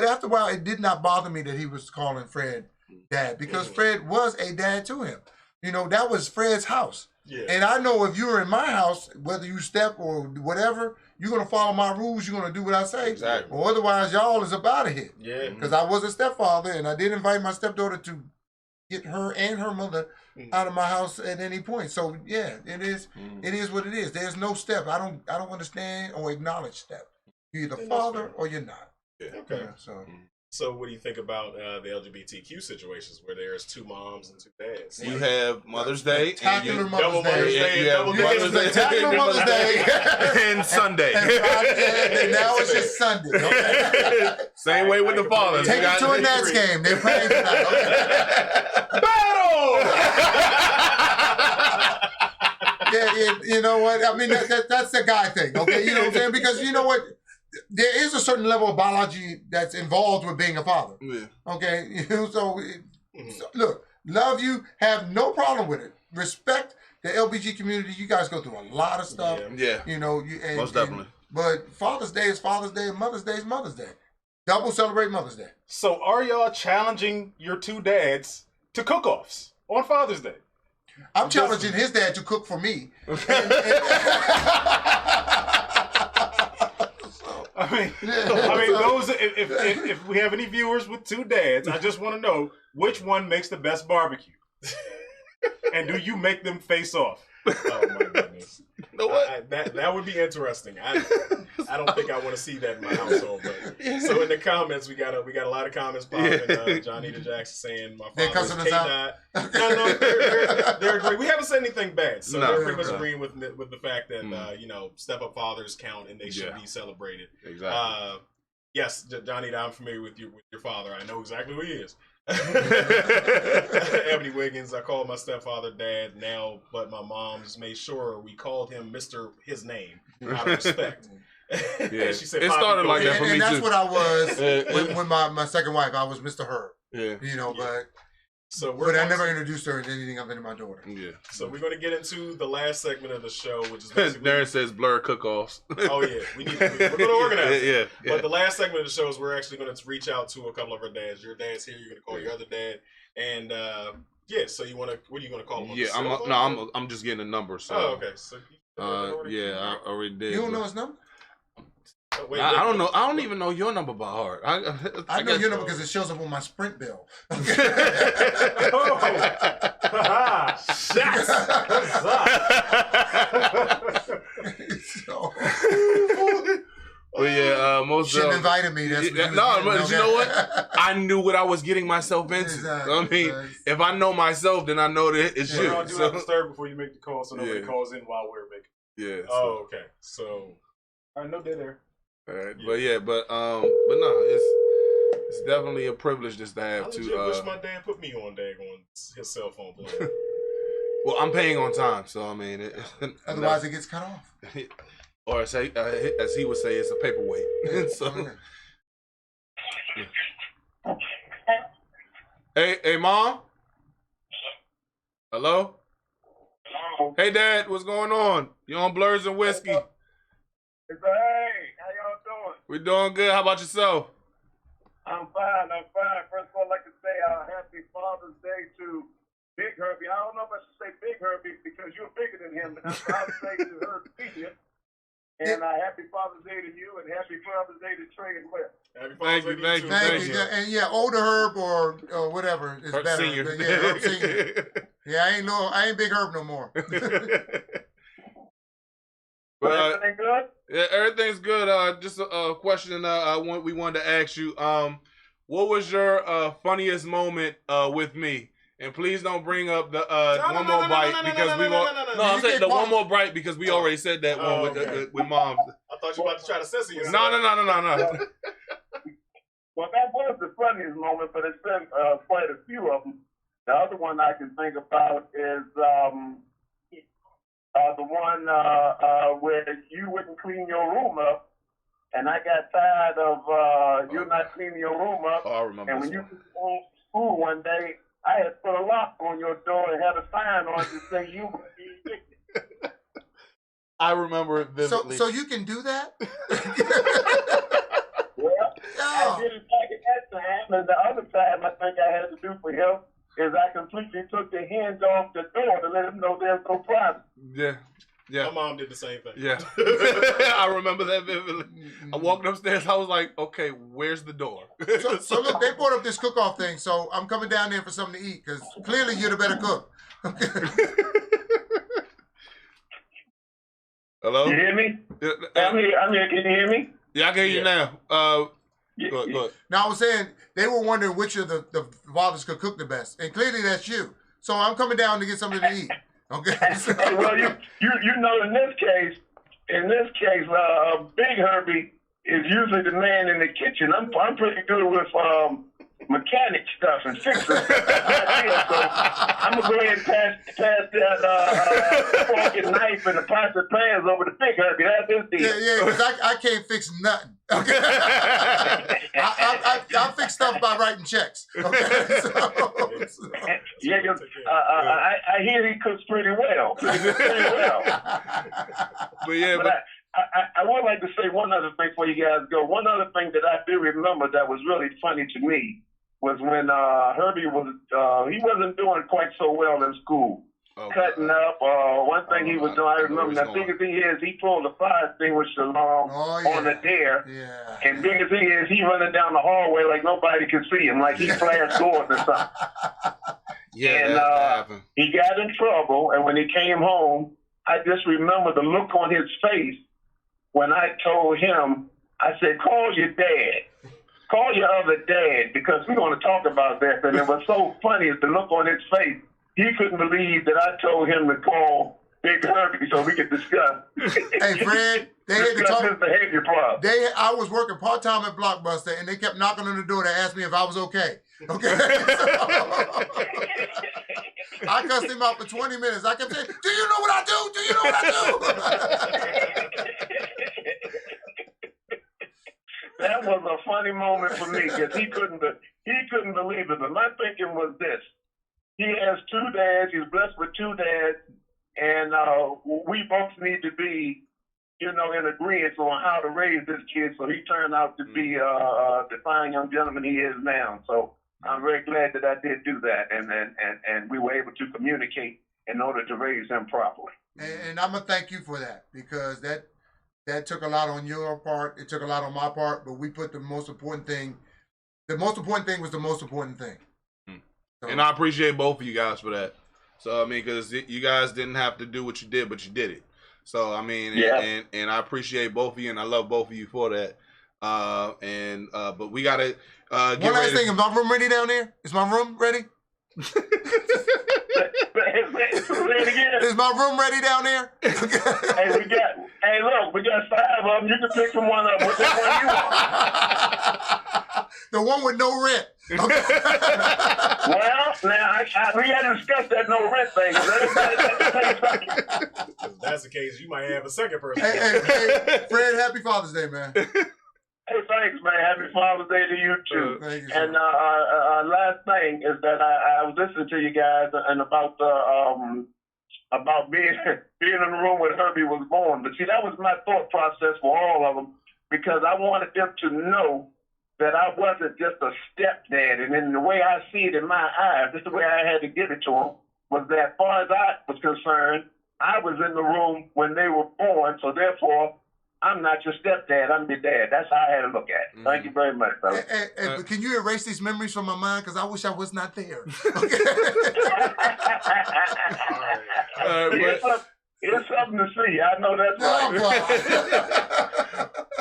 after a while, it did not bother me that he was calling Fred dad because Fred was a dad to him. That was Fred's house. Yeah. And I know if you're in my house, whether you step or whatever, you're going to follow my rules. You're going to do what I say. Exactly. Or otherwise, y'all is up out of here. Yeah. Because I was a stepfather, and I did invite my stepdaughter to get her and her mother out of my house at any point. So, yeah, it is. It is what it is. There's no step. I don't understand or acknowledge step. You're either father or you're not. Yeah. Okay. So what do you think about the LGBTQ situations where there's two moms and two dads? You have Mother's Day, spectacular Mother's Day, spectacular Mother's Day, and Sunday. And now it's just Sunday. Okay? Same way with the fathers. Take them to a Nats game. They're playing tonight. Okay? Battle. Yeah, you know what? I mean, that's the guy thing. Okay, you know what I'm saying? Because you know what? There is a certain level of biology that's involved with being a father. Yeah. Okay? So look, love you, have no problem with it. Respect the LBG community. You guys go through a lot of stuff. Yeah. Most definitely. But Father's Day is Father's Day and Mother's Day is Mother's Day. Double celebrate Mother's Day. So are y'all challenging your two dads to cook-offs on Father's Day? I'm challenging his dad to cook for me. I mean, those. If we have any viewers with two dads, I just want to know which one makes the best barbecue, and do you make them face off? Oh my goodness! You know what? That would be interesting. I don't think I want to see that in my household. But so in the comments, we got a lot of comments popping. Johnny Jackson saying my father's K-Dot. No, they're agreeing. We haven't said anything bad, so they're pretty much agreeing with the fact that step up fathers count and they should be celebrated. Exactly. Yes, Johnny, I'm familiar with your father. I know exactly who he is. Ebony Wiggins, I called my stepfather dad now, but my mom's made sure we called him Mr. his name out of respect. Yeah. She said, it started like that for me and that's too. what I was when my second wife. I was Mr. Herb. Yeah. But So But I never introduced her to anything other than my daughter. Yeah. So we're going to get into the last segment of the show, which is basically... Darren says blur cook-offs. Oh, yeah. We're going to organize it. Yeah. But the last segment of the show is we're actually going to reach out to a couple of our dads. Your dad's here. You're going to call your other dad. And, so you want to... What are you going to call him? Yeah, I'm just getting a number. So. Oh, okay. So I already did. You don't know his number? Wait, I don't know. I don't even know your number by heart. I know your number because it shows up on my Sprint bill. So, Well, yeah, most you shouldn't have invited me. That's you know what? I knew what I was getting myself into. Exactly. I mean, if I know myself, then I know that it's you. Do not disturb before you make the call, so nobody calls in while we're making. Yeah. Oh, okay. So, I know they're there. All right, but no, it's definitely a privilege just to have I to. wish my dad put me on his cell phone plan. Well, I'm paying on time, so I mean, Otherwise it gets cut off. Or as he would say, it's a paperweight. So, hey, mom. Hello. Hey, Dad. What's going on? You on Blurs and Whiskey? Hey, how y'all doing? We doing good. How about yourself? I'm fine. First of all, I'd like to say happy Father's Day to Big Herbie. I don't know if I should say Big Herbie because you're bigger than him, but that's what I would say to Herbie Senior. And happy Father's Day to you, and happy Father's Day to Trey and West. Thank you. Thank you. And yeah, older Herb or whatever is Herb better. Senior. Yeah, Herb Senior. Yeah, I ain't Big Herb no more. Everything good? Yeah, everything's good. Just a question we wanted to ask you. What was your funniest moment with me? And please don't bring up the one more bite because we won't. No, I'm saying the one more bite because we already said that one with mom. I thought you were about to try to censor yourself. No. Well, that was the funniest moment, but it's been quite a few of them. The other one I can think about is the one where you wouldn't clean your room up, and I got tired of you not cleaning your room up. Oh, I remember. And when you went home from school one day, I had put a lock on your door and had a sign on it to say you would be evicted. I remember it vividly. So you can do that? Well, I did it back at that time, and the other time I think I had to do for him is I completely took the hinge off the door to let him know there's no privacy. Yeah. My mom did the same thing. Yeah. I remember that vividly. I walked upstairs. I was like, okay, where's the door? So look, they brought up this cook-off thing, so I'm coming down there for something to eat because clearly you're the better cook. Hello? You hear me? Yeah, I'm here. Can you hear me? Yeah, I can hear you now. Look. Now I was saying they were wondering which of the fathers could cook the best, and clearly that's you. So I'm coming down to get something to eat. Okay. So. Well, you know, in this case, Big Herbie is usually the man in the kitchen. I'm pretty good with mechanic stuff and fixing stuff. So I'm gonna go ahead and pass that fork and knife and the pots and pans over to Big Herbie. That's his deal. Yeah, because I can't fix nothing. Okay. I fix stuff by writing checks. Okay. I hear he cooks pretty well. But I would like to say one other thing before you guys go. One other thing that I do remember that was really funny to me was when Herbie he wasn't doing quite so well in school. Cutting up. One thing he was doing, I remember, the biggest thing is he pulled a fire extinguisher along on the dare. Yeah. And biggest thing is he running down the hallway like nobody could see him, like he flashed doors or something. Yeah, and that happened. He got in trouble, and when he came home, I just remember the look on his face when I told him, I said, call your dad. Call your other dad, because we're going to talk about that. And it was so funny, the look on his face. He couldn't believe that I told him to call Big Herbie so we could discuss. Hey, Fred, they had to talk. His behavior problem. I was working part-time at Blockbuster, and they kept knocking on the door to ask me if I was okay. Okay? I cussed him out for 20 minutes. I kept saying, do you know what I do? Do you know what I do? That was a funny moment for me because he couldn't believe it. But my thinking was this. he has two dads. He's blessed with two dads, and we both need to be, in agreement on how to raise this kid. So he turned out to be the fine young gentleman he is now. So I'm very glad that I did do that, and we were able to communicate in order to raise him properly. And I'm gonna thank you for that, because that took a lot on your part. It took a lot on my part, but we put the most important thing. The most important thing was the most important thing. So, and I appreciate both of you guys for that. So I mean, because you guys didn't have to do what you did, but you did it. So I mean, and I appreciate both of you, and I love both of you for that. But we gotta get one last ready. thing. Is my room ready down there? Is my room ready? Is my room ready down there? Hey, look, we got 5 of them. You can pick from one of them. Which one you want? The one with no rent. Okay. Well, now we got to discuss that no rent thing. If that's the case, you might have a second person. Hey, Fred, happy Father's Day, man. Hey, thanks, man. Happy Father's Day to you too. Thank you, and last thing is that I was listening to you guys and about being in the room when Herbie was born. But see, that was my thought process for all of them, because I wanted them to know that I wasn't just a stepdad. And in the way I see it in my eyes, this is the way I had to give it to them, was that as far as I was concerned, I was in the room when they were born, so therefore I'm not your stepdad, I'm your dad. That's how I had to look at it. Thank you very much, brother. But can you erase these memories from my mind? Because I wish I was not there. Okay. It's something to see. I know that's right.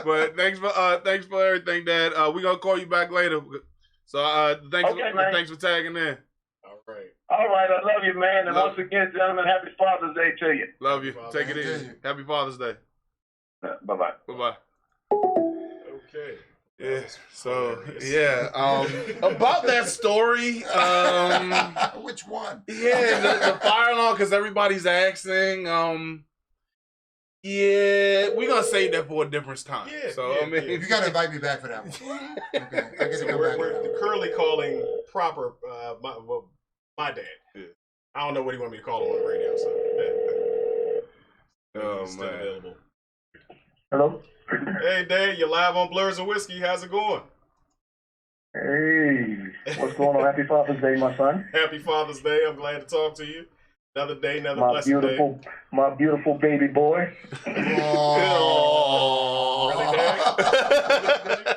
But thanks for everything, Dad. We're gonna call you back later. So thanks for tagging in. All right, I love you, man. And once again, gentlemen, happy Father's Day to you. Love you. Take it easy. Happy Father's Day. Bye-bye. Bye-bye. Okay. Yeah. So about that story. Which one? Yeah, the fire alarm, because everybody's asking. Yeah, we're gonna save that for a different time. You gotta invite me back for that one. Okay. I get to come back. We're currently calling proper my dad. Yeah. I don't know what he want me to call him on the radio. So he's still available. Hello. Hey, Dad, you're live on Blurs and Whiskey. How's it going? Hey, what's going on? Happy Father's Day, my son. Happy Father's Day. I'm glad to talk to you. Another day, another blessed day. My beautiful baby boy. Oh. Really, Dad?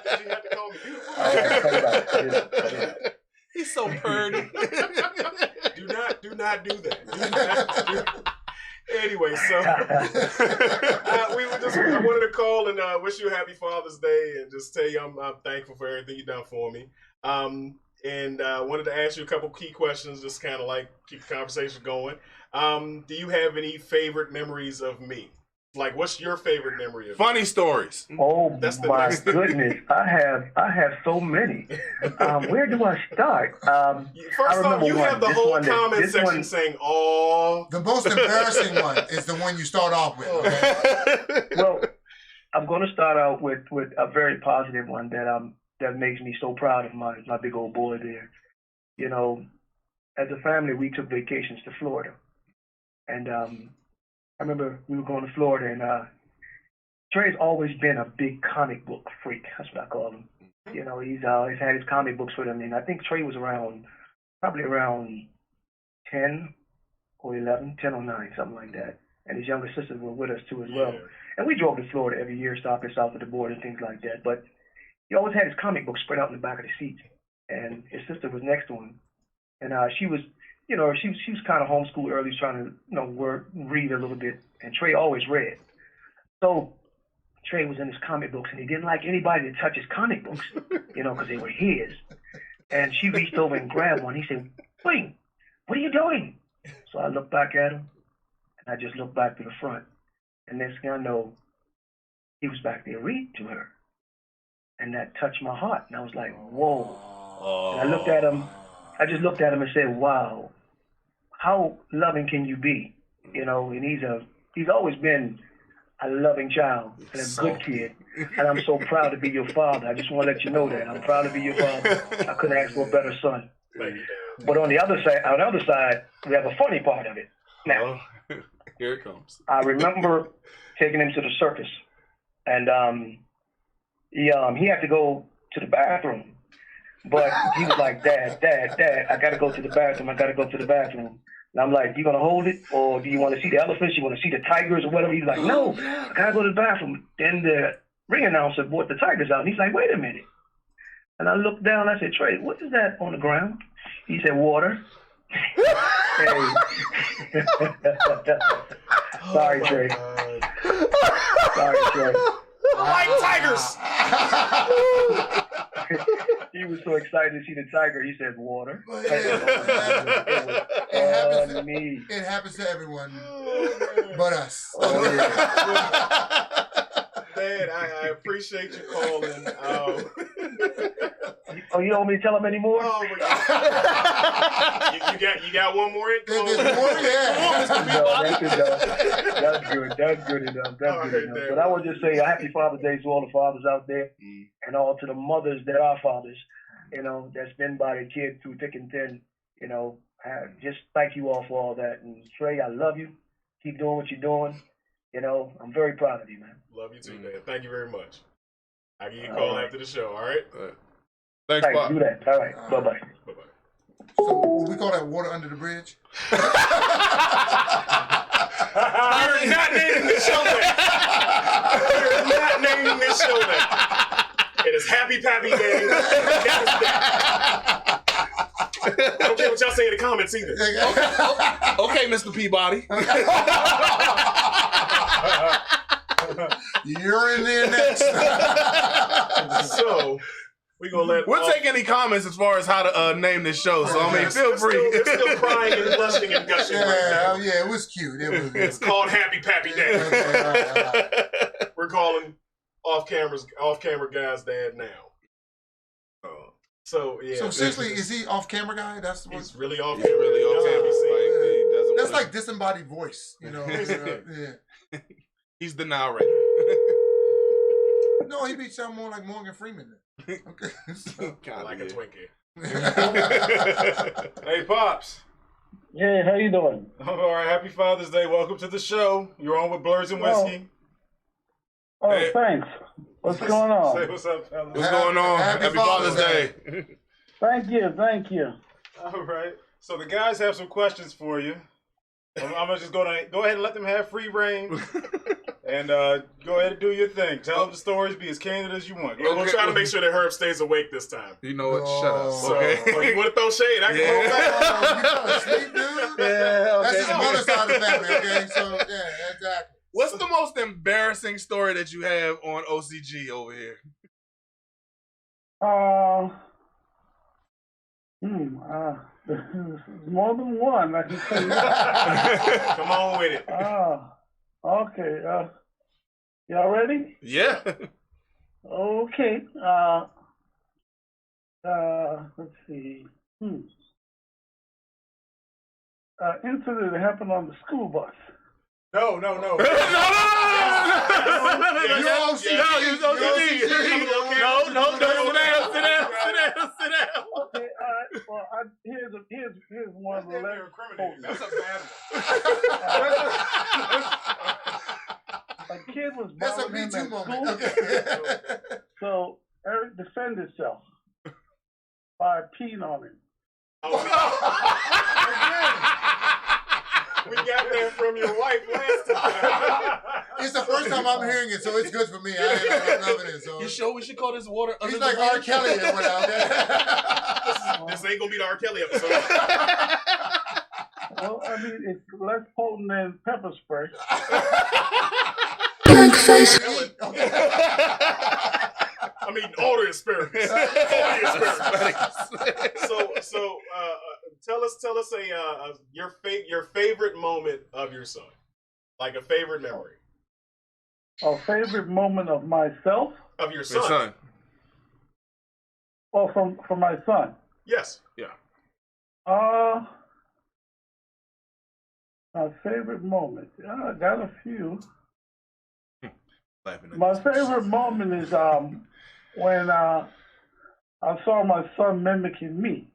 Did you have to call me beautiful? He's so pretty. Do not do that. Anyway, so I wanted to call and wish you a happy Father's Day and just tell you I'm thankful for everything you've done for me. And wanted to ask you a couple key questions, just kind of like keep the conversation going. Do you have any favorite memories of me? Like, what's your favorite memory of funny stories? Oh, that's my goodness. I have so many. Where do I start? First off, you have the whole comment section saying, "Oh." The most embarrassing one is the one you start off with. Okay? Well, I'm going to start out with a very positive one that makes me so proud of my big old boy there. You know, as a family, we took vacations to Florida. And I remember we were going to Florida, and Trey's always been a big comic book freak. That's what I call him. You know, he's had his comic books with him, and I think Trey was probably around 10 or 11, 10 or 9, something like that. And his younger sisters were with us too as well. And we drove to Florida every year, stopping south of the border and things like that. But he always had his comic book spread out in the back of the seat, and his sister was next to him, and she was kind of homeschooled early, trying to read a little bit, and Trey always read. So Trey was in his comic books, and he didn't like anybody to touch his comic books, because they were his. And she reached over and grabbed one. He said, "Wait, what are you doing?" So I looked back at him, and I just looked back to the front, and next thing I know, he was back there reading to her. And that touched my heart. And I was like, whoa. And I looked at him. I just looked at him and said, wow, how loving can you be? And he's always been a loving child and a good kid. And I'm so proud to be your father. I just want to let you know that. I'm proud to be your father. I couldn't ask for a better son. Thank you, But on the other side, we have a funny part of it. Now, here it comes. I remember taking him to the circus, and he had to go to the bathroom, but he was like, Dad, I gotta go to the bathroom. And I'm like, you gonna hold it, or do you want to see the elephants? You want to see the tigers or whatever? He's like, no, I gotta go to the bathroom. Then the ring announcer brought the tigers out, and he's like, wait a minute. And I looked down. I said, Trey, what is that on the ground? He said, water. Sorry, Trey. Sorry, Trey. White tigers. He was so excited to see the tiger. He said, water. It happens to everyone but us. Dad, I appreciate you calling. Oh, you don't want me to tell him anymore? Oh my God. you got one more in? There's more, yeah. That's good enough. But I would just say a happy Father's Day to all the fathers out there, and all to the mothers that are fathers, that's been by their kids through thick and thin. Just thank you all for all that. And Trey, I love you. Keep doing what you're doing. I'm very proud of you, man. Love you too, man. Thank you very much. I'll give you a call after the show, all right? Thanks, Bob. Do that. All right. Bye-bye. Bye-bye. So what we call that, water under the bridge? You're not naming this show that. You're not naming this show that. It is Happy Pappy Day. That is that. I don't care what y'all say in the comments either. Okay, Mr. Peabody. You're in there next. So we'll take any comments as far as how to name this show. So feel free. They're still crying and blushing and gushing right now. Yeah, it was cute. It's called Happy Pappy Day. Okay, all right. We're calling off camera guy's dad now. So yeah. So seriously, is he off camera guy? He's really off He's camera. really off camera. That's like disembodied voice, Yeah. He's the narrator. No, he be sound more like Morgan Freeman. Okay. So. Like a Twinkie. Hey, Pops. Yeah, how you doing? All right, happy Father's Day. Welcome to the show. You're on with Blurs and Whiskey. Oh, thanks. What's going on? Say what's up, fellas. What's going on? Happy Father's Day. Thank you. All right. So the guys have some questions for you. I'm gonna just go ahead and let them have free reign. And go ahead and do your thing. Tell them the stories. Be as candid as you want. We'll try to make sure that Herb stays awake this time. You know what? Shut up. So, Okay. you want to throw shade? I can go back. You fell asleep, dude? Yeah, okay. That's his mother's side of the family, okay? So, yeah, exactly. What's the most embarrassing story that you have on OCG over here? More than one, I can tell you. Come on with it. Okay. Y'all ready? Yeah. Okay. Let's see. Incident that happened on the school bus. No. No. You're OCD. No. Sit down. Okay, all right. Well, here's one of the letters. That's a bad A kid was That's a bothering Me him Too at moment. school. Okay. So Eric defended himself by peeing on him. We got that from your wife last time. It's the first time I'm hearing it, so it's good for me. I'm loving it. So You sure we should call this water under he's the like bridge? R. Kelly or whatever. Okay? This ain't gonna be the R. Kelly episode. Well, I mean, it's less potent than pepper spray. I mean, all the asparagus. So, tell us your favorite moment of your son, like a favorite memory A favorite moment of myself? of your Your son. son. Oh, from my son. Yes. My favorite moment. I got a few. Laughing at My this. favorite moment is when I saw my son mimicking me.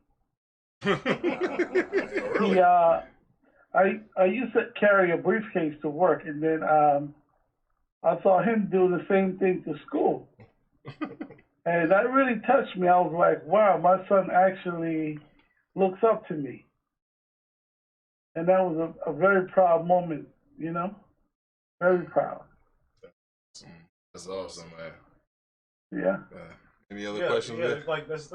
He, I used to carry a briefcase to work, and then I saw him do the same thing to school. And that really touched me. I was like, wow, my son actually looks up to me. And that was a very proud moment, you know? Very proud. That's awesome, man. Yeah. Any other questions? Yeah, like that's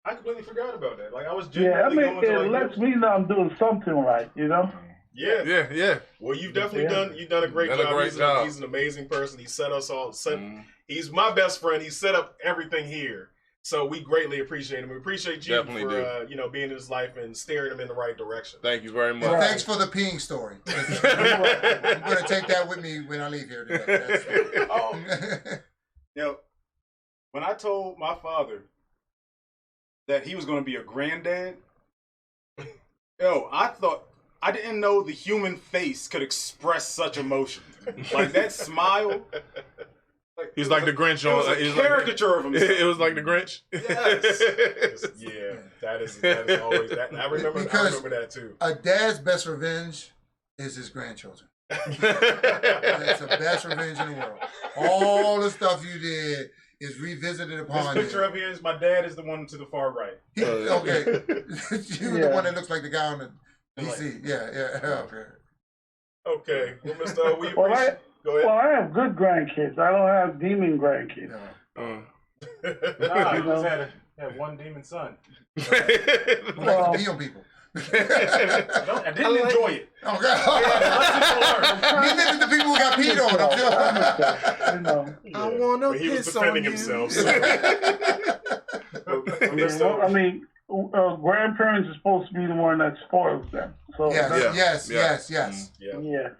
I completely forgot about that. Like I was Yeah, I genuinely mean, going to it like lets me know I'm doing something right, you know? Yeah. Well, you've definitely done a great job. He's an amazing person. He set us all. He's my best friend. He set up everything here. So we greatly appreciate him. We appreciate you for being in his life and steering him in the right direction. Thank you very much. And thanks for the peeing story. I'm going to take that with me when I leave here today. When I told my father that he was going to be a granddad, I didn't know the human face could express such emotion. Like that smile. He's like the Grinch on a caricature of himself. It was like the Grinch. Yes. Yeah, that is always that. I remember that too. A dad's best revenge is his grandchildren. It's the best revenge in the world. All the stuff you did is revisited upon this picture up here is my dad is the one to the far right. Okay. You're the one that looks like the guy on the DC. Yeah. Okay. Well, Mr. We appreciate. Go ahead. Well, I have good grandkids. I don't have demon grandkids. Nah, you just had one demon son. Like demon people. I didn't enjoy it. Neither did the people who got peed on. I want to He was defending himself. So. I mean, grandparents are supposed to be the one that spoils them. So yes. Yeah.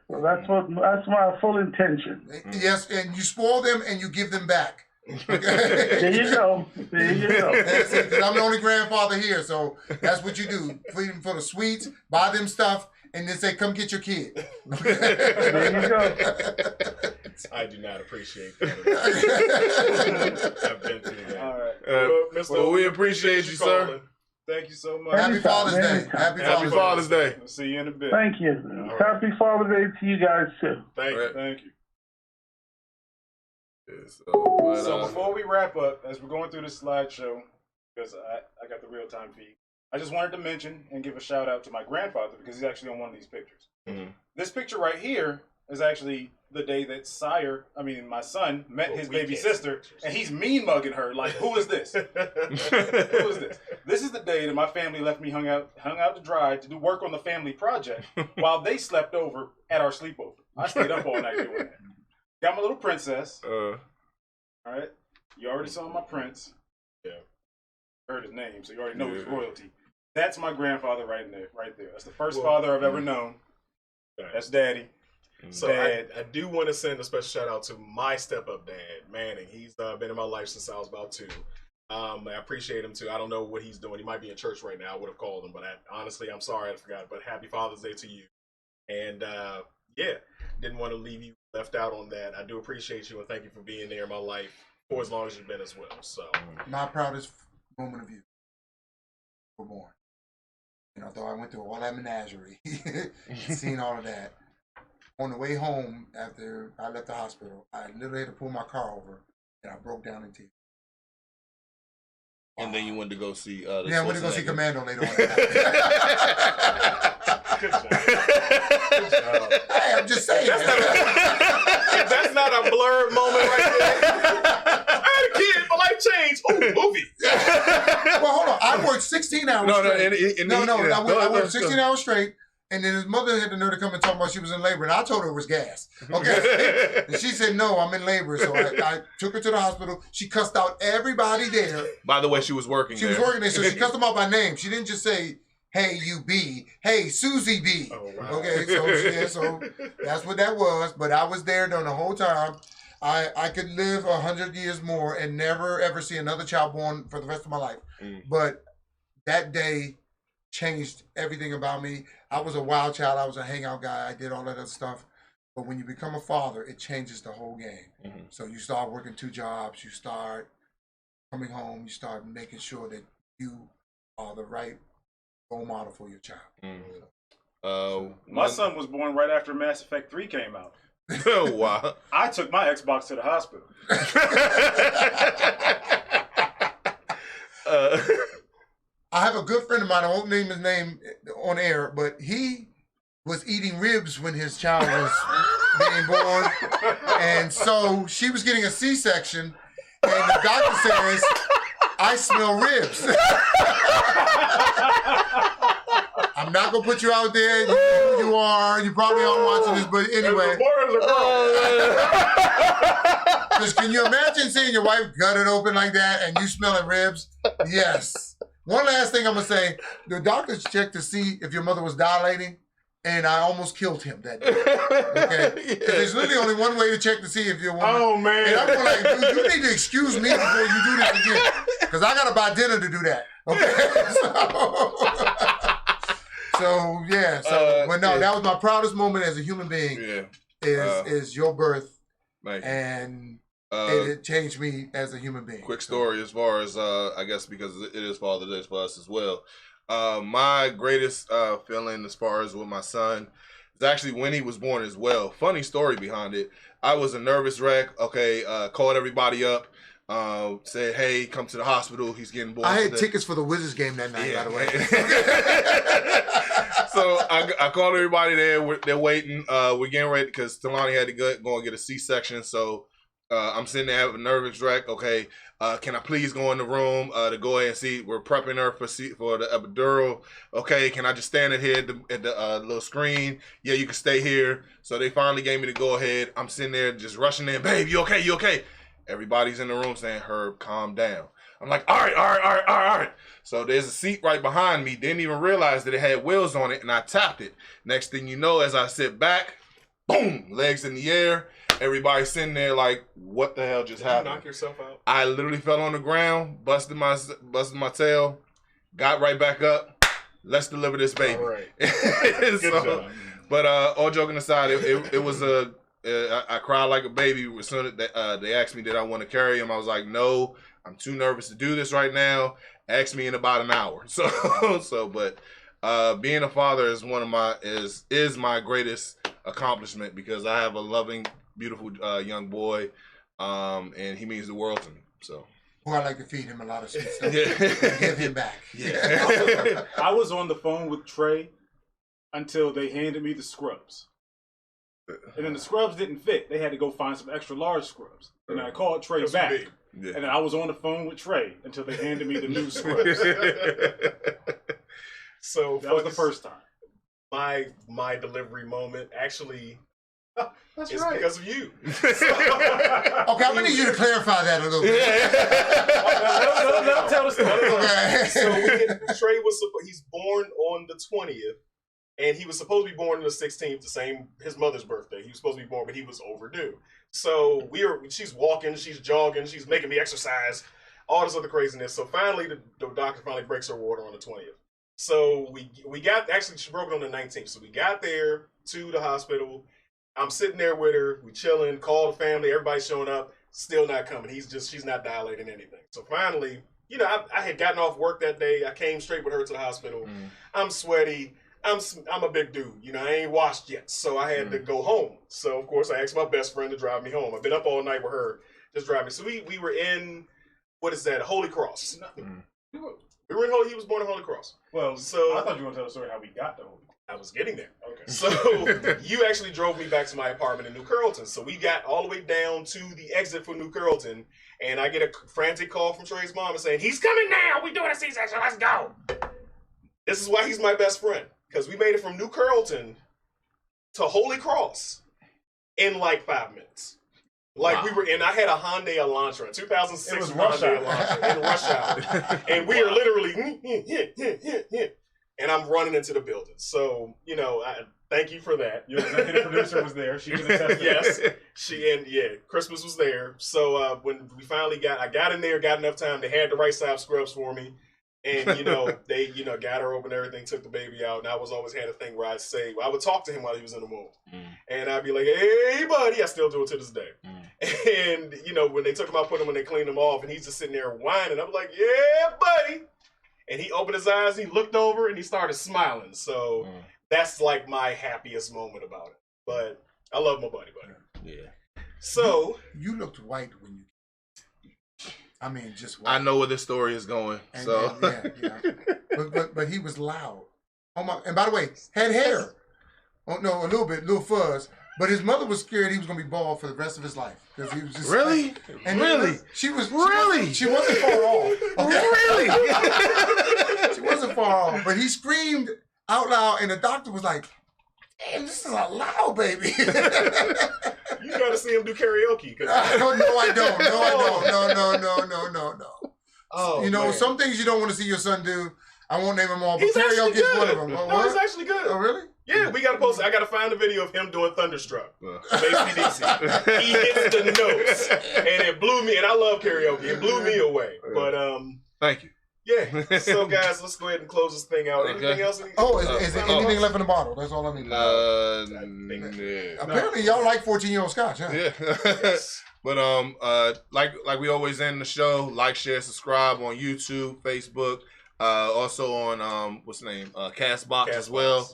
So that's my full intention. Yes, and you spoil them and you give them back. There you go. That's it, 'cause I'm the only grandfather here, so that's what you do. Feed them for the sweets, buy them stuff, and then say, "Come get your kid." There you go. I do not appreciate that. I've been through that. All right. Well, we appreciate you, sir. Thank you so much. Happy Father's Day. Happy Father's Day. We'll see you in a bit. Thank you. Right. Happy Father's Day to you guys too. Thank you. Thank you. So before we wrap up, as we're going through this slideshow, because I got the real time feed, I just wanted to mention and give a shout out to my grandfather because he's actually on one of these pictures. Mm-hmm. This picture right here is actually the day that my son, met his baby sister, and he's mean mugging her. Like, who is this? Who is this? This is the day that my family left me hung out to dry to do work on the family project while they slept over at our sleepover. I stayed up all night doing that. Got my little princess. All right. You already saw my prince. Yeah. Heard his name, so you already know his royalty. That's my grandfather right there. That's the first father I've ever known. That's Daddy. So I do want to send a special shout out to my step-up dad, Manning. He's been in my life since I was about 2. I appreciate him too. I don't know what he's doing. He might be in church right now. I would have called him, but honestly, I'm sorry I forgot. But happy Father's Day to you. And didn't want to leave you left out on that. I do appreciate you and thank you for being there in my life for as long as you've been as well. So my proudest moment of you were born. Though I went through all that menagerie, seen all of that. On the way home after I left the hospital, I literally had to pull my car over and I broke down in tears. And then you went to go see I went to go see Commando later on. Good job. Hey, I'm just saying. That's not a blurred moment right there. I had a kid, my life changed. Ooh, movie. Well, hold on. I worked 16 hours straight. I worked 16 hours straight. And then his mother had the nerve to come and talk about she was in labor. And I told her it was gas. Okay? And she said, no, I'm in labor. So I took her to the hospital. She cussed out everybody there. By the way, she was working there. She was working there. So she cussed them out by name. She didn't just say, hey, you B. Hey, Susie B. Oh, wow. Okay? So that's what that was. But I was there during the whole time. I could live 100 years more and never, ever see another child born for the rest of my life. But that day changed everything about me. I was a wild child. I was a hangout guy. I did all that other stuff. But when you become a father, it changes the whole game. Mm-hmm. So you start working 2 jobs. You start coming home. You start making sure that you are the right role model for your child. My son was born right after Mass Effect 3 came out. Wow. I took my Xbox to the hospital. I have a good friend of mine. I won't name his name on air, but he was eating ribs when his child was being born, and so she was getting a C-section, and the doctor says, "I smell ribs." I'm not gonna put you out there. You know who you are. You probably aren't watching this, but anyway. Because can you imagine seeing your wife gut it open like that and you smelling ribs? Yes. One last thing I'm gonna say: the doctors checked to see if your mother was dilating, and I almost killed him that day. Okay, because there's literally only one way to check to see if you're a woman. Oh man! And I'm going like, dude, you need to excuse me before you do this again, because I gotta buy dinner to do that. Okay. But no, that was my proudest moment as a human being. Yeah. Is your birth, and it changed me as a human being. Quick story as far as I guess because it is Father's Day for us as well. My greatest feeling as far as with my son is actually when he was born as well. Funny story behind it. I was a nervous wreck. Okay, called everybody up. Said, hey, come to the hospital. He's getting born. I had tickets for the Wizards game that night, by the way. So I called everybody there. They're waiting. We're getting ready because Talani had to go and get a C-section. So I'm sitting there having a nervous wreck. Okay, can I please go in the room to go ahead and see? We're prepping her for the epidural. Okay, can I just stand here at the little screen? Yeah, you can stay here. So they finally gave me the go ahead. I'm sitting there just rushing in. Babe, you okay? You okay? Everybody's in the room saying, Herb, calm down. I'm like, all right. So there's a seat right behind me. Didn't even realize that it had wheels on it, and I tapped it. Next thing you know, as I sit back, boom, legs in the air. Everybody's sitting there like, what the hell just happened? You knock yourself out? I literally fell on the ground, busted my tail, got right back up. Let's deliver this baby. All right. Good job. But all joking aside, it was I cried like a baby as soon as they asked me did I want to carry him. I was like, no, I'm too nervous to do this right now. Ask me in about an hour. But being a father is is my greatest accomplishment because I have a loving, beautiful young boy, and he means the world to me. So. Or I like to feed him a lot of sweet stuff and give him back. Yeah. I was on the phone with Trey until they handed me the scrubs. And then the scrubs didn't fit. They had to go find some extra large scrubs. And I called Trey back. Yeah. And then I was on the phone with Trey until they handed me the new scrubs. So that was the first time. My delivery moment actually is right. because of you. Okay, I'm gonna need you to clarify that a little bit. No, tell the story. Okay. So Trey he's born on the 20th. And he was supposed to be born on the 16th, his mother's birthday. He was supposed to be born, but he was overdue. So she's walking, she's jogging, she's making me exercise, all this other craziness. So finally, the doctor finally breaks her water on the 20th. So we got, actually she broke it on the 19th. So we got there to the hospital. I'm sitting there with her, we chilling, call the family, everybody's showing up, still not coming. She's not dilating anything. So finally, I had gotten off work that day. I came straight with her to the hospital. I'm sweaty. I'm a big dude, I ain't washed yet, so I had to go home. So of course I asked my best friend to drive me home. I've been up all night with her, just driving me. So we were in, what is that, Holy Cross. We were in he was born in Holy Cross. Well, so I thought you were going to tell the story how we got to Holy Cross. I was getting there. Okay. So you actually drove me back to my apartment in New Carrollton. So we got all the way down to the exit for New Carrollton, and I get a frantic call from Trey's mom saying, he's coming now, we doing a C-section, let's go. This is why he's my best friend. Because we made it from New Carrollton to Holy Cross in like 5 minutes. Like wow. I had a Hyundai Elantra, 2006 Hyundai Elantra in rush hour. And we are literally, and I'm running into the building. So, thank you for that. Your executive producer was there. She can attest to that. Yes. Christmas was there. So when we finally I got in there, got enough time. They had the right side scrubs for me. And, they, got her open, everything, took the baby out. And I always had a thing where I would talk to him while he was in the womb. And I'd be like, hey, buddy. I still do it to this day. And, when they took him out, put him when they cleaned him off, and he's just sitting there whining. I'm like, yeah, buddy. and he opened his eyes, he looked over, and he started smiling. So that's like my happiest moment about it. But I love my buddy. Yeah. So you looked white when you. I mean, just white. I know where this story is going. So yeah. But he was loud. Oh my! And by the way, had hair. Oh no, a little fuzz. But his mother was scared he was gonna be bald for the rest of his life because he was just really, and really. She wasn't far off. Okay? Really, she wasn't far off. But he screamed out loud, and the doctor was like, "Damn, this is a loud baby." You gotta see him do karaoke. No, I don't. No. Oh, you know, man. some things you don't want to see your son do. I won't name them all, but He's karaoke is one of them. No, he's actually good. Oh, really? Yeah, we gotta post it. I gotta find a video of him doing Thunderstruck. AC/DC. He hits the notes, and it blew me. And I love karaoke. It blew me away. But thank you. Yeah. So guys, let's go ahead and close this thing out. Anything else? Is there anything left in the bottle? That's all I need. Apparently, y'all like 14-year-old scotch, huh? Yeah. But like we always end the show, like, share, subscribe on YouTube, Facebook, also on what's the name, Castbox as well.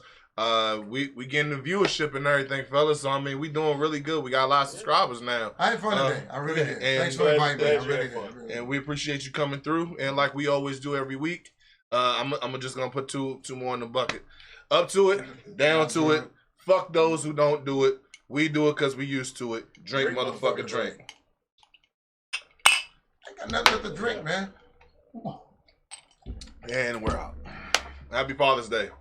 We getting the viewership and everything, fellas. So I mean, we doing really good. We got a lot of subscribers now. I had fun today. I really did. Thanks for inviting me. I really did. And we appreciate you coming through. And like we always do every week, I'm just gonna put two more in the bucket. Up to it, down to it. Fuck those who don't do it. We do it because we used to it. Drink motherfucker, drink. I got nothing left to drink, man. And we're out. Happy Father's Day.